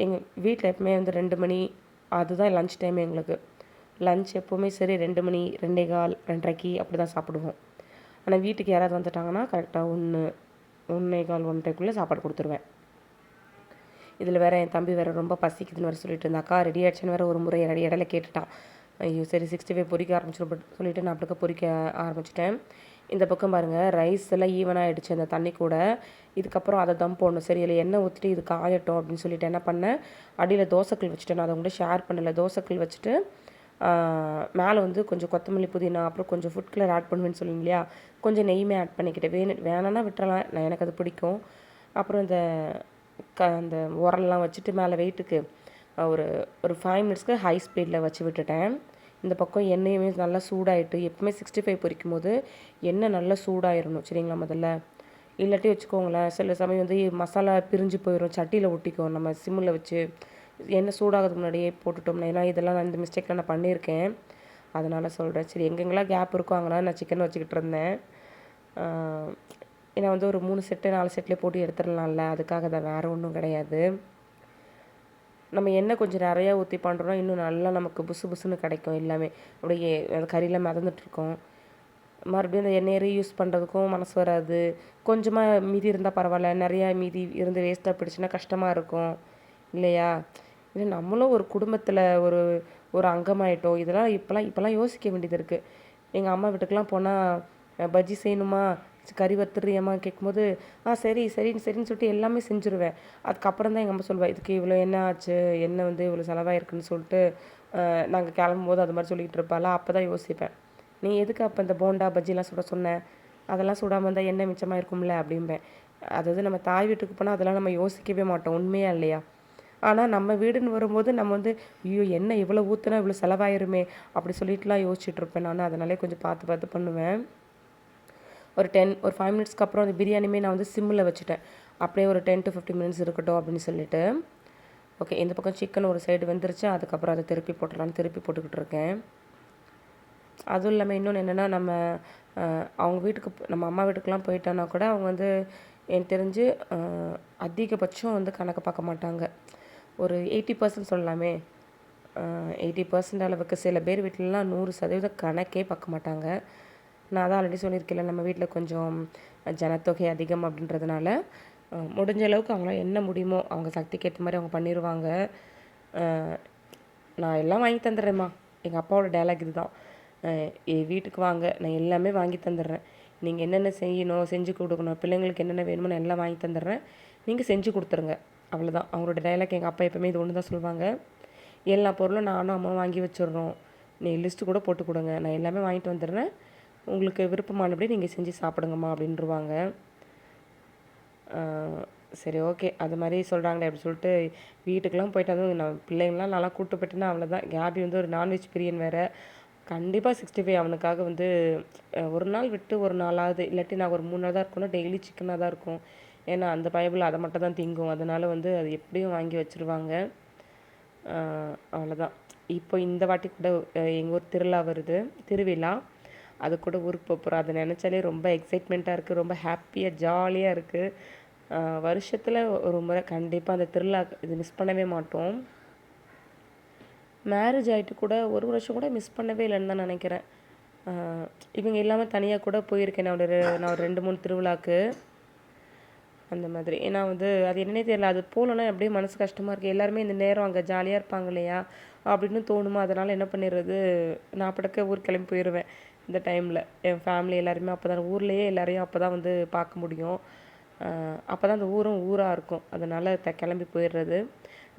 எங்கள் வீட்டில் எப்பவுமே வந்து 2 மணி அதுதான் லன்ச் டைம் எங்களுக்கு. லன்ச் எப்போவுமே சரி 2 மணி 2 1/4 2:30 அப்படி தான் சாப்பிடுவோம். ஆனால் வீட்டுக்கு யாராவது வந்துட்டாங்கன்னா கரெக்டாக 1 1 1/4 1:30க்குள்ளே சாப்பாடு கொடுத்துருவேன். இதில் வேறு என் தம்பி வேறு ரொம்ப பசிக்குதுன்னு வேறு சொல்லிட்டு இருந்தாக்கா, ரெடி ஆகிடுச்சுன்னு வேறு ஒரு முறை இடையில கேட்டுட்டான். ஐயோ சரி 65 பொரிக்க ஆரம்பிச்சிடும் சொல்லிவிட்டு நான் அப்படிக்க பொரிக்க ஆரம்பிச்சிட்டேன். இந்த பக்கம் பாருங்கள், ரைஸ் எல்லாம் ஈவனாக ஆகிடுச்சு அந்த தண்ணி கூட. இதுக்கப்புறம் அதை தம் போடணும். சரி இல்லை எண்ணெய் ஊற்றிட்டு இது காயட்டும் அப்படின்னு சொல்லிட்டு என்ன பண்ணேன், அடியில் தோசைக்கல் வச்சுட்டேன். நான் அதை உங்கள்கிட்ட ஷேர் பண்ணலை. தோசைக்கல் வச்சுட்டு மேலே வந்து கொஞ்சம் கொத்தமல்லி புதினா அப்புறம் கொஞ்சம் ஃபுட் கலர் ஆட் பண்ணுவேன்னு சொல்லுங்க இல்லையா, கொஞ்சம் நெய்யுமே ஆட் பண்ணிக்கிட்டேன். வேணும்னா விட்டுறலாம், நான் எனக்கு அது பிடிக்கும். அப்புறம் அந்த உரல்லாம் வச்சுட்டு மேலே வெயிட்டுக்கு ஒரு 5 மினிட்ஸ்க்கு ஹை ஸ்பீடில் வச்சு விட்டுட்டேன். இந்த பக்கம் எண்ணெயுமே நல்லா சூடாயிட்டு, எப்பவுமே 65 பொரிக்கும் போது எண்ணெய் நல்லா சூடாயிடணும், சரிங்களா? முதல்ல இல்லாட்டி வச்சுக்கோங்களேன், சில சமயம் வந்து மசாலா பிரிஞ்சு போயிடும், சட்டியில் ஒட்டிக்கும். நம்ம சிம்மில் வச்சு எண்ணெய் சூடாகிறதுக்கு முன்னாடியே போட்டுட்டோம்னா, ஏன்னா இதெல்லாம் நான் இந்த மிஸ்டேக்லாம் நான் பண்ணியிருக்கேன், அதனால் சொல்கிறேன். சரி எங்கெங்கெல்லாம் கேப் இருக்கோ அங்கெல்லாம் நான் சிக்கன் வச்சுக்கிட்டு இருந்தேன். ஏன்னா வந்து ஒரு 3 செட்டு 4 செட்லேயே போட்டு எடுத்துடலாம்ல, அதுக்காக தான், வேறு ஒன்றும் கிடையாது. நம்ம எண்ணெய் கொஞ்சம் நிறையா ஊற்றி பண்ணுறோன்னா இன்னும் நல்லா நமக்கு புசு புசுன்னு கிடைக்கும் எல்லாமே. அப்படியே அந்த கறியெல்லாம் மிதந்துட்டுருக்கோம். மறுபடியும் அந்த எண்ணெயை ரீயூஸ் பண்ணுறதுக்கும் மனசு வராது. கொஞ்சமாக மீதி இருந்தால் பரவாயில்ல, நிறையா மீதி இருந்து வேஸ்ட்டாக போயிடுச்சுன்னா கஷ்டமாக இருக்கும் இல்லையா? இல்லை நம்மளும் ஒரு குடும்பத்தில் ஒரு அங்கமாயிட்டோம். இதெல்லாம் இப்போலாம் யோசிக்க வேண்டியது இருக்குது. எங்கள் அம்மா வீட்டுக்கெலாம் போனால் பஜ்ஜி செய்யணுமா, கறி வறுத்துறியம்மா கேட்கும்போது சரி சரின்னு சொல்லிட்டு எல்லாமே செஞ்சுருவேன். அதுக்கப்புறம் தான் எங்கள் அம்மா சொல்லுவேன், இதுக்கு இவ்வளோ என்ன ஆச்சு, என்ன வந்து இவ்வளோ செலவாயிருக்குன்னு சொல்லிட்டு நாங்கள் கிளம்பும்போது அது மாதிரி சொல்லிகிட்டு இருப்பாளா, அப்போ தான் யோசிப்பேன், நீ எதுக்கு அப்போ இந்த போண்டா பஜ்ஜிலாம் சுட சொன்ன, அதெல்லாம் சுடாமல் இருந்தால் எண்ணெய் மிச்சமாக இருக்கும்ல அப்படிம்பேன். அதாவது நம்ம தாய் வீட்டுக்கு போனால் அதெல்லாம் நம்ம யோசிக்கவே மாட்டோம், உண்மையா இல்லையா? ஆனால் நம்ம வீடுன்னு வரும்போது நம்ம வந்து ஐயோ என்ன இவ்வளோ ஊற்றுனா இவ்வளோ செலவாயிருமே அப்படி சொல்லிட்டுலாம் யோசிச்சுட்ருப்பேன் நான். அதனாலே கொஞ்சம் பார்த்து பார்த்து பண்ணுவேன். ஒரு 5 மினிட்ஸ்க்கு அப்புறம் அந்த பிரியாணியுமே நான் வந்து சிம்மில் வச்சுட்டேன். அப்படியே ஒரு 10 to 15 மினிட்ஸ் இருக்கட்டும் அப்படின்னு சொல்லிட்டு. ஓகே, இந்த பக்கம் சிக்கன் ஒரு சைடு வெந்துருச்சு. அதுக்கப்புறம் அதை திருப்பி போட்டுடலான்னு திருப்பி போட்டுக்கிட்டு இருக்கேன். அதுவும் இல்லாமல் இன்னொன்று என்னென்னா, அவங்க வீட்டுக்கு நம்ம அம்மா வீட்டுக்கெலாம் போயிட்டோன்னா கூட அவங்க வந்து எனக்கு தெரிஞ்சு அதிகபட்சம் வந்து கணக்கு பார்க்க மாட்டாங்க. ஒரு 80% சொல்லலாமே. 80% அளவுக்கு. சில பேர் வீட்டிலலாம் 100% கணக்கே பார்க்க மாட்டாங்க. நான் தான் ஆல்ரெடி சொல்லியிருக்கேன்ல, நம்ம வீட்டில் கொஞ்சம் ஜனத்தொகை அதிகம் அப்படின்றதுனால முடிஞ்ச அளவுக்கு அவங்களால என்ன முடியுமோ அவங்க சக்திக்கு ஏற்ற மாதிரி அவங்க பண்ணிடுவாங்க. நான் எல்லாம் வாங்கி தந்துடுறேம்மா. எங்கள் அப்பாவோட டயலாக் இது தான். என் வீட்டுக்கு வாங்க, நான் எல்லாமே வாங்கி தந்துடுறேன். நீங்கள் என்னென்ன செய்யணும், செஞ்சு கொடுக்கணும், பிள்ளைங்களுக்கு என்னென்ன வேணுமோ நான் எல்லாம் வாங்கி தந்துடுறேன், நீங்கள் செஞ்சு கொடுத்துருங்க. அவ்வளோதான் அவங்களோட டயலாக். எங்கள் அப்பா எப்போவுமே இது ஒன்று தான் சொல்லுவாங்க. எல்லா பொருளும் நானும் அம்மாவும் வாங்கி வச்சிடுறோம், நீ லிஸ்ட்டு கூட போட்டு கொடுங்க, நான் எல்லாமே வாங்கிட்டு வந்துடுறேன், உங்களுக்கு விருப்பமானபடி நீங்கள் செஞ்சு சாப்பிடுங்கம்மா அப்படின்ருவாங்க. சரி ஓகே, அது மாதிரி சொல்கிறாங்களே அப்படி சொல்லிட்டு வீட்டுக்கெலாம் போயிட்டு அதுவும் நான் பிள்ளைங்களாம் நல்லா கூப்பிட்டு போயிட்டேன்னா அவ்வளோதான். கேபி வந்து ஒரு நான்வெஜ் பிரியன் வேறு. கண்டிப்பாக 65 அவனுக்காக வந்து ஒரு நாள் விட்டு ஒரு நாளாவது, இல்லாட்டி நான் ஒரு 3 நாள் தான் இருக்கணும், டெய்லி சிக்கனாக தான் இருக்கும். ஏன்னா அந்த பைபிள் அதை மட்டும் தான் திங்கும். அதனால் வந்து அது எப்படியும் வாங்கி வச்சுருவாங்க. அவ்வளோதான். இப்போ இந்த வாட்டி கூட எங்கள் ஊர் திருவிழா வருது, திருவிழா. அது கூட ஊருக்கு போகிறோம். அதை நினச்சாலே ரொம்ப எக்ஸைட்மெண்ட்டாக இருக்குது, ரொம்ப ஹாப்பியாக ஜாலியாக இருக்குது. வருஷத்தில் ஒரு முறை கண்டிப்பாக அந்த திருவிழா இது மிஸ் பண்ணவே மாட்டோம். மேரேஜ் ஆகிட்டு கூட ஒரு வருஷம் கூட மிஸ் பண்ணவே இல்லைன்னு தான் நினைக்கிறேன். இவங்க இல்லாமல் தனியாக கூட போயிருக்கேன் நான் ஒரு 2-3 திருவிழாக்கு அந்த மாதிரி. ஏன்னா வந்து அது என்னன்னே தெரியல, அது போகலன்னா அப்படியே மனசு கஷ்டமாக இருக்குது. எல்லாருமே இந்த நேரம் அங்கே ஜாலியாக இருப்பாங்க இல்லையா அப்படின்னு தோணுமா. அதனால் என்ன பண்ணிடுறது, நான் படக்க ஊர் கிளம்பி போயிடுவேன் இந்த டைமில். என் ஃபேமிலி எல்லாருமே அப்போ தான், ஊர்லேயே எல்லாரையும் அப்போ தான் வந்து பார்க்க முடியும். அப்போ தான் அந்த ஊரும் ஊராக இருக்கும். அதனால் கிளம்பி போயிடுறது.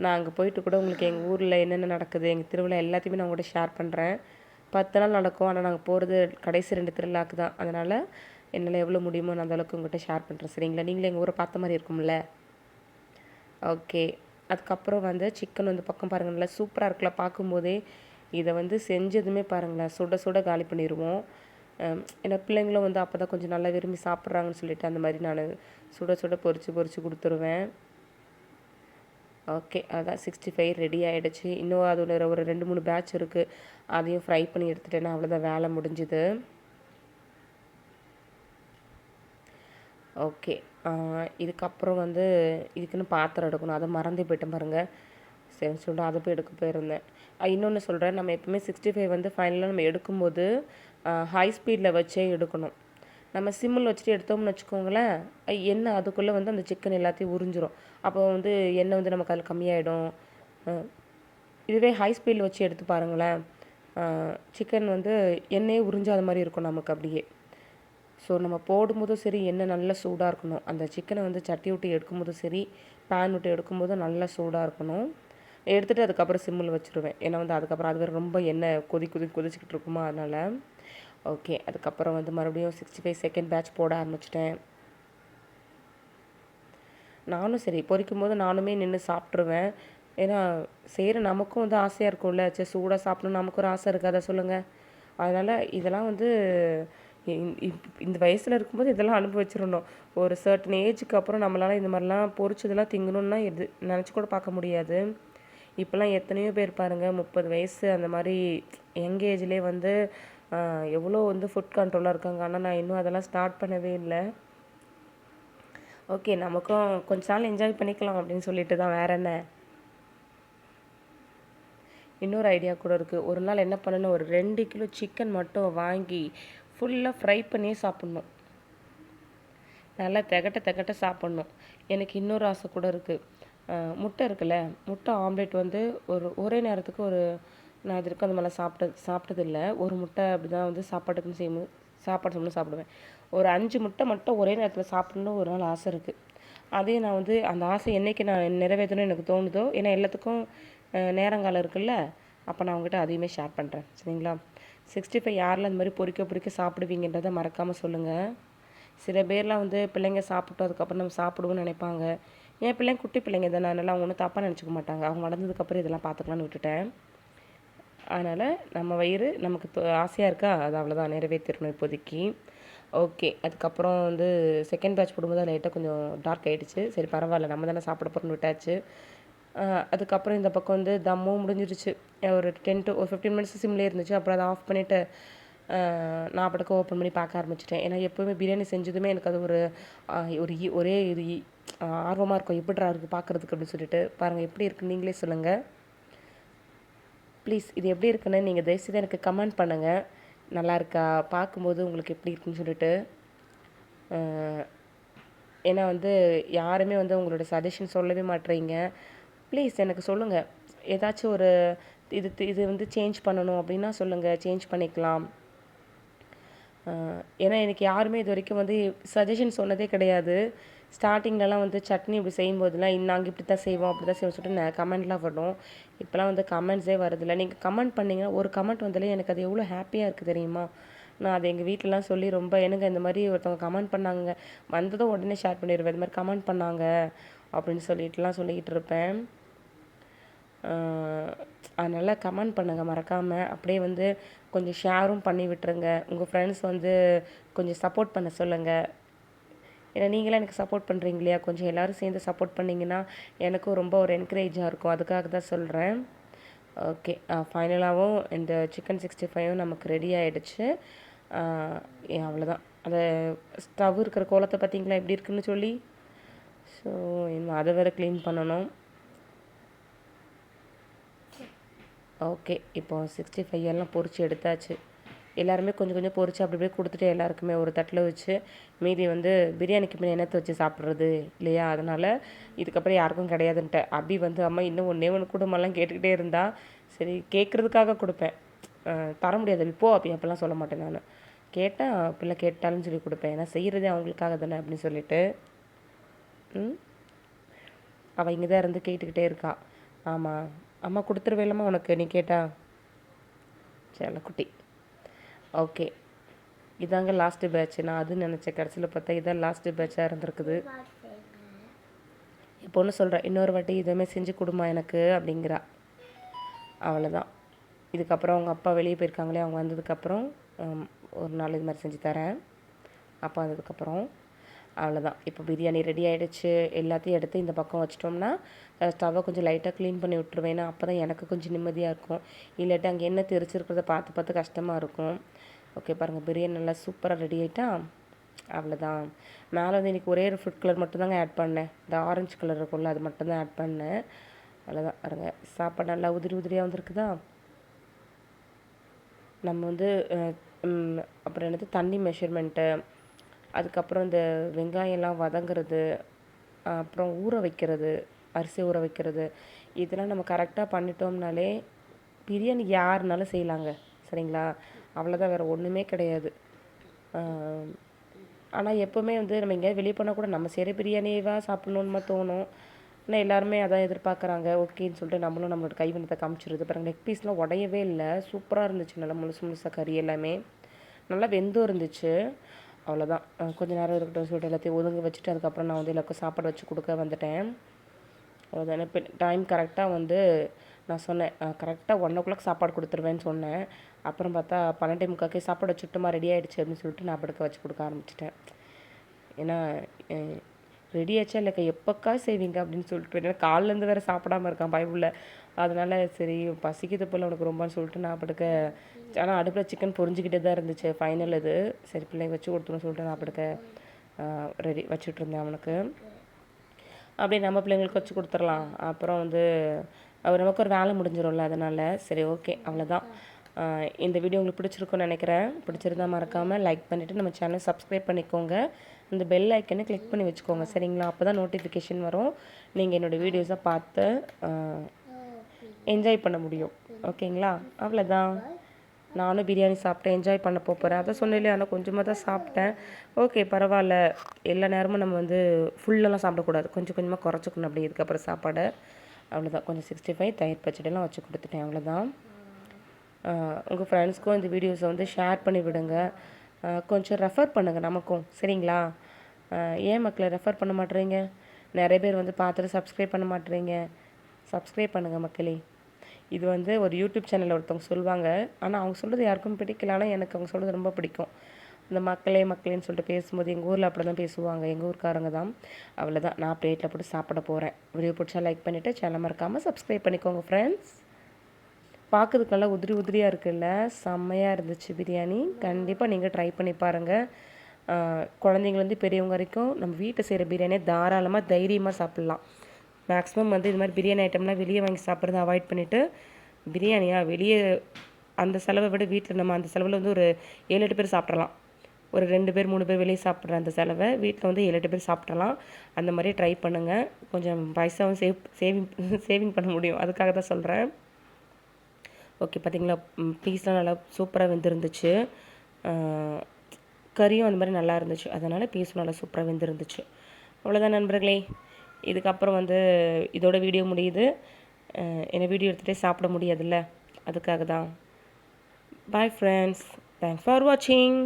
நான் அங்கே போயிட்டு கூட உங்களுக்கு எங்கள் ஊரில் என்னென்ன நடக்குது, எங்கள் திருவிழா எல்லாத்தையுமே நான் கூட ஷேர் பண்ணுறேன். 10 நாள் நடக்கும். ஆனால் நாங்கள் போகிறது கடைசி 2 திருவிழாக்கு தான். அதனால் என்னால் எவ்வளோ முடியுமோ நான் அந்தளவுக்கு உங்கள்கிட்ட ஷேர் பண்ணுறேன். சரிங்களா? நீங்களே எங்கள் ஊரை பார்த்த மாதிரி இருக்கும்ல. ஓகே, அதுக்கப்புறம் வந்து சிக்கன் வந்து பக்கம் பாருங்கள், நல்லா சூப்பராக இருக்குல்ல பார்க்கும்போதே. இதை வந்து செஞ்சதுமே பாருங்களேன், சுட சுட காலி பண்ணிடுவோம். ஏன்னா பிள்ளைங்களும் வந்து அப்போ தான் கொஞ்சம் நல்லா விரும்பி சாப்பிட்றாங்கன்னு சொல்லிட்டு அந்த மாதிரி நான் சுட சுட பொரித்து கொடுத்துருவேன். ஓகே, அதான் 65 ரெடி ஆகிடுச்சு. இன்னும் அதில் ஒரு 2-3 பேட்ச் இருக்குது. அதையும் ஃப்ரை பண்ணி எடுத்துட்டேன்னா அவ்வளோதான், வேலை முடிஞ்சுது. ஓகே, இதுக்கப்புறம் வந்து இதுக்குன்னு பாத்திரம் எடுக்கணும். அதை மறந்து போயிட்டேன் பாருங்கள். சரி சொல்லிட்டு அதை போய் எடுக்க போயிருந்தேன். இன்னொன்று சொல்கிறேன், நம்ம எப்பவுமே 65 வந்து ஃபைனலாக நம்ம எடுக்கும்போது ஹை ஸ்பீடில் வச்சே எடுக்கணும். நம்ம சிம்மில் வச்சுட்டு எடுத்தோம்னு வச்சுக்கோங்களேன், எண்ணெய் அதுக்குள்ளே வந்து அந்த சிக்கன் எல்லாத்தையும் உறிஞ்சிரும். அப்போ வந்து எண்ணெய் வந்து நமக்கு அதில் கம்மியாயிடும். இதுவே ஹை ஸ்பீடில் வச்சு எடுத்து பாருங்களேன், சிக்கன் வந்து எண்ணெயே உறிஞ்சாத மாதிரி இருக்கும் நமக்கு அப்படியே. ஸோ நம்ம போடும்போதும் சரி எண்ணெய் நல்லா சூடாக இருக்கணும். அந்த சிக்கனை வந்து சட்டி விட்டு எடுக்கும்போதும் சரி, பேன் விட்டு எடுக்கும்போதும் நல்லா சூடாக இருக்கணும். எடுத்துகிட்டு அதுக்கப்புறம் சிம்மில் வச்சுருவேன். ஏன்னா வந்து அதுக்கப்புறம் அது வேறு ரொம்ப எண்ணெய் கொதிச்சுக்கிட்டு இருக்குமா, அதனால். ஓகே, அதுக்கப்புறம் வந்து மறுபடியும் 65 செகண்ட் பேட்ச் போட ஆரம்பிச்சிட்டேன். நானும் சரி பொரிக்கும் போது நானுமே நின்று சாப்பிட்ருவேன். ஏன்னா செய்கிற நமக்கும் வந்து ஆசையாக இருக்கும்ல, சரி சூடாக சாப்பிடணும் நமக்கு ஒரு ஆசை இருக்காதா சொல்லுங்கள். அதனால் இதெல்லாம் வந்து இந்த வயசில் இருக்கும்போது இதெல்லாம் அனுபவிச்சிடணும். ஒரு சர்டன் ஏஜுக்கு அப்புறம் நம்மளால் இந்த மாதிரிலாம் பொரிச்சதெல்லாம் திங்கணுன்னா இது நினச்சி கூட பார்க்க முடியாது. இப்போல்லாம் எத்தனையோ பேர் பாருங்கள், 30 வயசு அந்த மாதிரி யங் ஏஜ்லேயே வந்து எவ்வளோ வந்து ஃபுட் கண்ட்ரோலாக இருக்காங்க. ஆனால் நான் இன்னும் அதெல்லாம் ஸ்டார்ட் பண்ணவே இல்லை. ஓகே, நமக்கும் கொஞ்ச நாள் என்ஜாய் பண்ணிக்கலாம் அப்படின்னு சொல்லிட்டு தான், வேறு என்ன. இன்னொரு ஐடியா கூட இருக்குது. ஒரு நாள் என்ன பண்ணணும், ஒரு 2 கிலோ சிக்கன் மட்டும் வாங்கி ஃபுல்லாக ஃப்ரை பண்ணியே சாப்பிட்ணும். நல்லா திகட்ட சாப்பிட்ணும். எனக்கு இன்னொரு ஆசை கூட இருக்குது. முட்டை இருக்குல்ல, முட்டை ஆம்லேட் வந்து ஒரே நேரத்துக்கு நான் இது வரைக்கும் அந்த மாதிரிலாம் சாப்பிட்டதில்ல. ஒரு முட்டை அப்படி தான் வந்து சாப்பாடு சாப்பிட்ணும் சாப்பிடுவேன். ஒரு 5 முட்டை மட்டும் ஒரே நேரத்தில் சாப்பிட்ணுன்னு ஒரு நாள் ஆசை இருக்குது. அதையும் நான் வந்து அந்த ஆசை என்றைக்கு நான் நிறைவேற்றணும்னு எனக்கு தோணுதோ, ஏன்னா எல்லாத்துக்கும் நேரங்காலம் இருக்குல்ல, அப்போ நான் உங்கள்கிட்ட அதையுமே ஷேர் பண்ணுறேன். சரிங்களா? 65 யாரெல்லாம் இந்த மாதிரி பொரிக்க சாப்பிடுவீங்கன்றதை மறக்காமல் சொல்லுங்கள். சில பேர்லாம் வந்து பிள்ளைங்க சாப்பிட்டோம் அதுக்கப்புறம் நம்ம சாப்பிடுவோம்னு நினைப்பாங்க. என் பிள்ளைங்க குட்டி பிள்ளைங்க தானே, அதனால் அவங்க ஒன்றும் தப்பாக நினச்சிக்க மாட்டாங்க. அவங்க வளர்ந்ததுக்கப்புறம் இதெல்லாம் பார்த்துக்கலான்னு விட்டுட்டேன். அதனால் நம்ம வயிறு நமக்கு ஆசையாக இருக்கா, அது அவ்வளோதான், நிறைவேற்றிடணும் இப்போதைக்கு. ஓகே. அதுக்கப்புறம் வந்து செகண்ட் பேட்ச் போடும்போது லைட்டாக கொஞ்சம் டார்க் ஆகிடுச்சு. சரி பரவாயில்ல, நம்ம தானே சாப்பிட போகிறோன்னு விட்டாச்சு. அதுக்கப்புறம் இந்த பக்கம் வந்து தம்மும் முடிஞ்சிருச்சு. ஒரு 10 to 15 மினிட்ஸ் சிம்லேயே இருந்துச்சு. அப்புறம் அதை ஆஃப் பண்ணிவிட்டு நான் படக்க ஓப்பன் பண்ணி பார்க்க ஆரம்பிச்சிட்டேன். ஏன்னா எப்போவுமே பிரியாணி செஞ்சதுமே எனக்கு அது ஒரு ஒரு ஒரே இது ஆர்வமாக இருக்கும், எப்படிடா இருக்குது பார்க்குறதுக்கு அப்படின்னு சொல்லிட்டு. பாருங்கள் எப்படி இருக்குன்னு நீங்களே சொல்லுங்கள் ப்ளீஸ். இது எப்படி இருக்குன்னு நீங்கள் தயவுசெய்து எனக்கு கமெண்ட் பண்ணுங்கள். நல்லா இருக்கா, பார்க்கும்போது உங்களுக்கு எப்படி இருக்குன்னு சொல்லிட்டு. ஏன்னா வந்து யாருமே வந்து உங்களோட சஜஷன் சொல்லவே மாட்டேறீங்க. ப்ளீஸ் எனக்கு சொல்லுங்கள், ஏதாச்சும் ஒரு இது வந்து சேஞ்ச் பண்ணணும் அப்படின்னா சொல்லுங்கள், சேஞ்ச் பண்ணிக்கலாம். ஏன்னா எனக்கு யாருமே இது வரைக்கும் வந்து சஜஷன் சொன்னதே கிடையாது. ஸ்டார்டிங்லலாம் வந்து சட்னி இப்படி செய்யும்போதெல்லாம் நாங்கள் இப்படி தான் செய்வோம் அப்படி தான் செய்வோம் சொல்லிட்டு கமெண்ட்லாம் வரும். இப்போலாம் வந்து கமெண்ட்ஸே வரதில்லை. நீங்கள் கமெண்ட் பண்ணிங்கன்னா ஒரு கமெண்ட் வந்தாலே எனக்கு அது எவ்வளோ ஹாப்பியாக இருக்குது தெரியுமா. நான் அதை எங்கள் வீட்டிலலாம் சொல்லி ரொம்ப எனக்கு இந்த மாதிரி ஒருத்தவங்க கமெண்ட் பண்ணாங்க, வந்ததும் உடனே ஷேர் பண்ணிடுவேன். இது மாதிரி கமெண்ட் பண்ணாங்க அப்படின்னு சொல்லிட்டுலாம் சொல்லிக்கிட்டு இருப்பேன். அதனால் கமெண்ட் பண்ணுங்கள் மறக்காமல். அப்படியே வந்து கொஞ்சம் ஷேரும் பண்ணி விட்டுருங்க. உங்கள் ஃப்ரெண்ட்ஸ் வந்து கொஞ்சம் சப்போர்ட் பண்ண சொல்லுங்கள். ஏன்னா நீங்களாம் எனக்கு சப்போர்ட் பண்ணுறீங்க இல்லையா, கொஞ்சம் எல்லோரும் சேர்ந்து சப்போர்ட் பண்ணிங்கன்னா எனக்கும் ரொம்ப ஒரு என்கரேஜாக இருக்கும். அதுக்காக தான் சொல்கிறேன். ஓகே. ஃபைனலாகவும் இந்த சிக்கன் 65 நமக்கு ரெடி ஆகிடுச்சு. அவ்வளோதான். அந்த ஸ்டவ் இருக்கிற கோலத்தை பார்த்தீங்களா எப்படி இருக்குன்னு சொல்லி. ஸோ இன்னும் அதை வேறு க்ளீன் பண்ணணும். ஓகே. இப்போது 65 எல்லாம் பொரித்து எடுத்தாச்சு. எல்லாருமே கொஞ்சம் கொஞ்சம் பொரித்து அப்படி அப்படியே கொடுத்துட்டு எல்லாருக்குமே ஒரு தட்டில் வச்சு, மீதி வந்து பிரியாணிக்கு மேலே என்னத்தை வச்சு சாப்பிட்றது இல்லையா, அதனால் இதுக்கப்புறம் யாருக்கும் கிடையாதுன்ட்டு. அபி வந்து அம்மா இன்னும் ஒன்று குடும்பம்லாம் கேட்டுக்கிட்டே இருந்தா, சரி கேட்குறதுக்காக கொடுப்பேன், தர முடியாது இப்போ அப்போல்லாம் சொல்ல மாட்டேன் நான். கேட்டால் பிள்ளை கேட்டாலும் சொல்லி கொடுப்பேன், ஏன்னா செய்கிறதே அவங்களுக்காக தானே அப்படின்னு சொல்லிட்டு. அவள் இங்கே தான் இருந்து கேட்டுக்கிட்டே இருக்கா. ஆமாம் அம்மா கொடுத்துருவேலம்மா உனக்கு, நீ கேட்டா. சரி குட்டி. ஓகே. இதாங்க லாஸ்ட்டு பேட்ச். நான் அதுன்னு நினச்சேன், கடைசியில் பார்த்தா இதான் லாஸ்ட்டு பேட்சாக இருந்திருக்குது. இப்போ ஒன்று சொல்கிறேன், இன்னொரு வாட்டி இதுவுமே செஞ்சு கொடுமா எனக்கு அப்படிங்கிறா. அவ்வளோதான். இதுக்கப்புறம் அவங்க அப்பா வெளியே போயிருக்காங்களே, அவங்க வந்ததுக்கப்புறம் ஒரு நாள் இது மாதிரி செஞ்சு தரேன். அப்பா வந்ததுக்கப்புறம். அவ்வளோதான். இப்போ பிரியாணி ரெடி ஆகிடுச்சு. எல்லாத்தையும் எடுத்து இந்த பக்கம் வச்சிட்டோம்னா ஸ்டவ்வை கொஞ்சம் லைட்டாக க்ளீன் பண்ணி விட்டுருவேன். அப்போ தான் எனக்கு கொஞ்சம் நிம்மதியாக இருக்கும். இல்லாட்டி அங்கே என்ன தெரிச்சிருக்கிறத பார்த்து பார்த்து கஷ்டமாக இருக்கும். ஓகே பாருங்கள், பிரியாணி நல்லா சூப்பராக ரெடி ஆகிட்டா. அவ்வளோதான். மேலே வந்து இன்றைக்கி ஒரே ஒரு ஃபுட் கலர் மட்டும்தாங்க ஆட் பண்ணேன். இந்த ஆரஞ்சு கலர் இருக்கும்ல, அது மட்டும்தான் ஆட் பண்ணேன். அவ்வளோதான். பாருங்க, சாப்பாடு நல்லா உதிரி உதிரியாக வந்துருக்குதா. நம்ம வந்து அப்புறம் என்னது தண்ணி மெஷர்மெண்ட்டு, அதுக்கப்புறம் இந்த வெங்காயம்லாம் வதங்குறது, அப்புறம் ஊற வைக்கிறது, அரிசி ஊற வைக்கிறது, இதெல்லாம் நம்ம கரெக்டாக பண்ணிட்டோம்னாலே பிரியாணி யாருனாலும் செய்யலாங்க. சரிங்களா, அவ்வளோதான், வேறு ஒன்றுமே கிடையாது. ஆனால் எப்போவுமே வந்து நம்ம எங்கேயாவது வெளியே போனால் கூட நம்ம செய்கிற பிரியாணியவா சாப்பிட்ணுன்னு தோணும். ஆனால் எல்லாருமே அதான் எதிர்பார்க்குறாங்க. ஓகேன்னு சொல்லிட்டு நம்மளும் நம்மளோட கைவினத்தை காமிச்சிருது. பாருங்கள், நெக் பீஸ்லாம் உடையவே இல்லை, சூப்பராக இருந்துச்சு. நல்லா முழுசு முழுசாக கறி எல்லாமே நல்லா வெந்தும் இருந்துச்சு. அவ்வளோதான். கொஞ்சம் நேரம் இருக்கட்டும் சொல்லிட்டு எல்லாத்தையும் ஒதுங்க வச்சுட்டு அதுக்கப்புறம் நான் வந்து எல்லாருக்கும் சாப்பாடு வச்சு கொடுக்க வந்துட்டேன். அவ்வளோதானே. இப்போ டைம் கரெக்டாக வந்து நான் சொன்னேன், கரெக்டாக 1 o'clock சாப்பாடு கொடுத்துருவேன்னு சொன்னேன். அப்புறம் பார்த்தா 12:45 சாப்பாடு வச்சுட்டுமா ரெடி ஆகிடுச்சு அப்படின்னு சொல்லிட்டு நான் படுக்க வச்சு கொடுக்க ஆரம்பிச்சிட்டேன். ஏன்னா ரெடி ஆச்சா இல்லைக்கா, எப்போக்கா செய்வீங்க அப்படின்னு சொல்லிட்டு, ஏன்னா காலிலேருந்து வேறு சாப்பிடாமல் இருக்கான் பயப்புள்ள. அதனால் சரி பசிக்குது போல் உனக்கு ரொம்பன்னு சொல்லிட்டு நான் படுக்க. ஆனால் அடுப்பில் சிக்கன் பொரிஞ்சிக்கிட்டே தான் இருந்துச்சு. ஃபைனல் இது சரி பிள்ளைங்க வச்சு கொடுத்துருன்னு சொல்லிட்டு நான் படுக்க ரெடி வச்சுட்ருந்தேன் அவனுக்கு. அப்படியே நம்ம பிள்ளைங்களுக்கு வச்சு கொடுத்துடலாம். அப்புறம் வந்து நமக்கு ஒரு வேலை முடிஞ்சிடும்ல, அதனால் சரி ஓகே அவ்வளோதான். இந்த வீடியோ உங்களுக்கு பிடிச்சிருக்குன்னு நினைக்கிறேன். பிடிச்சிருந்தா மறக்காமல் லைக் பண்ணிவிட்டு நம்ம சேனலை சப்ஸ்கிரைப் பண்ணிக்கோங்க. இந்த பெல் ஐக்கனை கிளிக் பண்ணி வச்சுக்கோங்க. சரிங்களா, அப்போ தான் நோட்டிஃபிகேஷன் வரும். நீங்கள் என்னோடய வீடியோஸை பார்த்து என்ஜாய் பண்ண முடியும். ஓகேங்களா, அவ்வளோதான். நானும் பிரியாணி சாப்பிட்டேன், என்ஜாய் பண்ண போகிறேன். அதை சொன்னேன், ஆனால் கொஞ்சமாக தான் சாப்பிட்டேன். ஓகே பரவாயில்ல. எல்லா நேரமும் நம்ம வந்து ஃபுல்லெல்லாம் சாப்பிடக்கூடாது, கொஞ்சம் கொஞ்சமாக குறைச்சிக்கணும். அப்படி இதுக்கப்புறம் சாப்பாடு அவ்வளோதான். கொஞ்சம் 65 தயிர் பச்சடியெல்லாம் வச்சு கொடுத்துட்டேன். அவ்வளோதான். உங்கள் ஃப்ரெண்ட்ஸ்க்கும் இந்த வீடியோஸை வந்து ஷேர் பண்ணி விடுங்க. கொஞ்சம் ரெஃபர் பண்ணுங்கள் நமக்கும், சரிங்களா? ஏன் மக்களை ரெஃபர் பண்ண மாட்டேறீங்க? நிறைய பேர் வந்து பார்த்துட்டு சப்ஸ்கிரைப் பண்ண மாட்டேறீங்க. சப்ஸ்கிரைப் பண்ணுங்கள் மக்களே. இது வந்து ஒரு யூடியூப் சேனலில் ஒருத்தவங்க சொல்லுவாங்க, ஆனால் அவங்க சொல்கிறது யாருக்கும் பிடிக்கல. ஆனால் எனக்கு அவங்க சொல்கிறது ரொம்ப பிடிக்கும். இந்த மக்களேன்னு சொல்லிட்டு பேசும்போது எங்கள் ஊரில் அப்படி தான் பேசுவாங்க, எங்கள் ஊருக்காரங்க தான். அவ்வளோதான், நான் பிளேட்டில் போட்டு சாப்பிட போகிறேன். வீடியோ பிடிச்சா லைக் பண்ணிவிட்டு சேனல் மறக்காமல் சப்ஸ்கிரைப் பண்ணிக்கோங்க ஃப்ரெண்ட்ஸ். பார்க்குறதுக்கு நல்லா உதிரி உதிரியாக இருக்குல்ல, செம்மையாக இருந்துச்சு பிரியாணி. கண்டிப்பாக நீங்கள் ட்ரை பண்ணி பாருங்கள். குழந்தைங்கலேருந்து பெரியவங்க வரைக்கும் நம்ம வீட்டை செய்கிற பிரியாணியை தாராளமாக தைரியமாக சாப்பிட்லாம். மேக்ஸிமம் வந்து இது மாதிரி பிரியாணி ஐட்டம்லாம் வெளியே வாங்கி சாப்பிட்றத அவாய்ட் பண்ணிவிட்டு, பிரியாணியாக வெளியே அந்த செலவை விட வீட்டில் நம்ம அந்த செலவில் வந்து ஒரு 7-8 பேர் சாப்பிட்றலாம். ஒரு 2 பேர் 3 பேர் வெளியே சாப்பிட்ற அந்த செலவை வீட்டில் வந்து 7-8 பேர் சாப்பிட்றலாம். அந்த மாதிரியே ட்ரை பண்ணுங்கள். கொஞ்சம் பைசாவும் சேவிங் பண்ண முடியும். அதுக்காக தான் சொல்கிறேன். ஓகே, பார்த்திங்களா, பீஸ்லாம் நல்லா சூப்பராக வெந்திருந்துச்சு. கறியும் அந்த மாதிரி நல்லா இருந்துச்சு. அதனால் பீஸும் நல்லா சூப்பராக வெந்திருந்துச்சு. அவ்வளோதான் நண்பர்களே. இதுக்கப்புறம் வந்து இதோட வீடியோ முடியுது. என்னை வீடியோ எடுத்துகிட்டே சாப்பிட முடியாதுல்ல, அதுக்காக தான். பாய் ஃப்ரெண்ட்ஸ், தேங்க்ஸ் ஃபார் வாட்சிங்.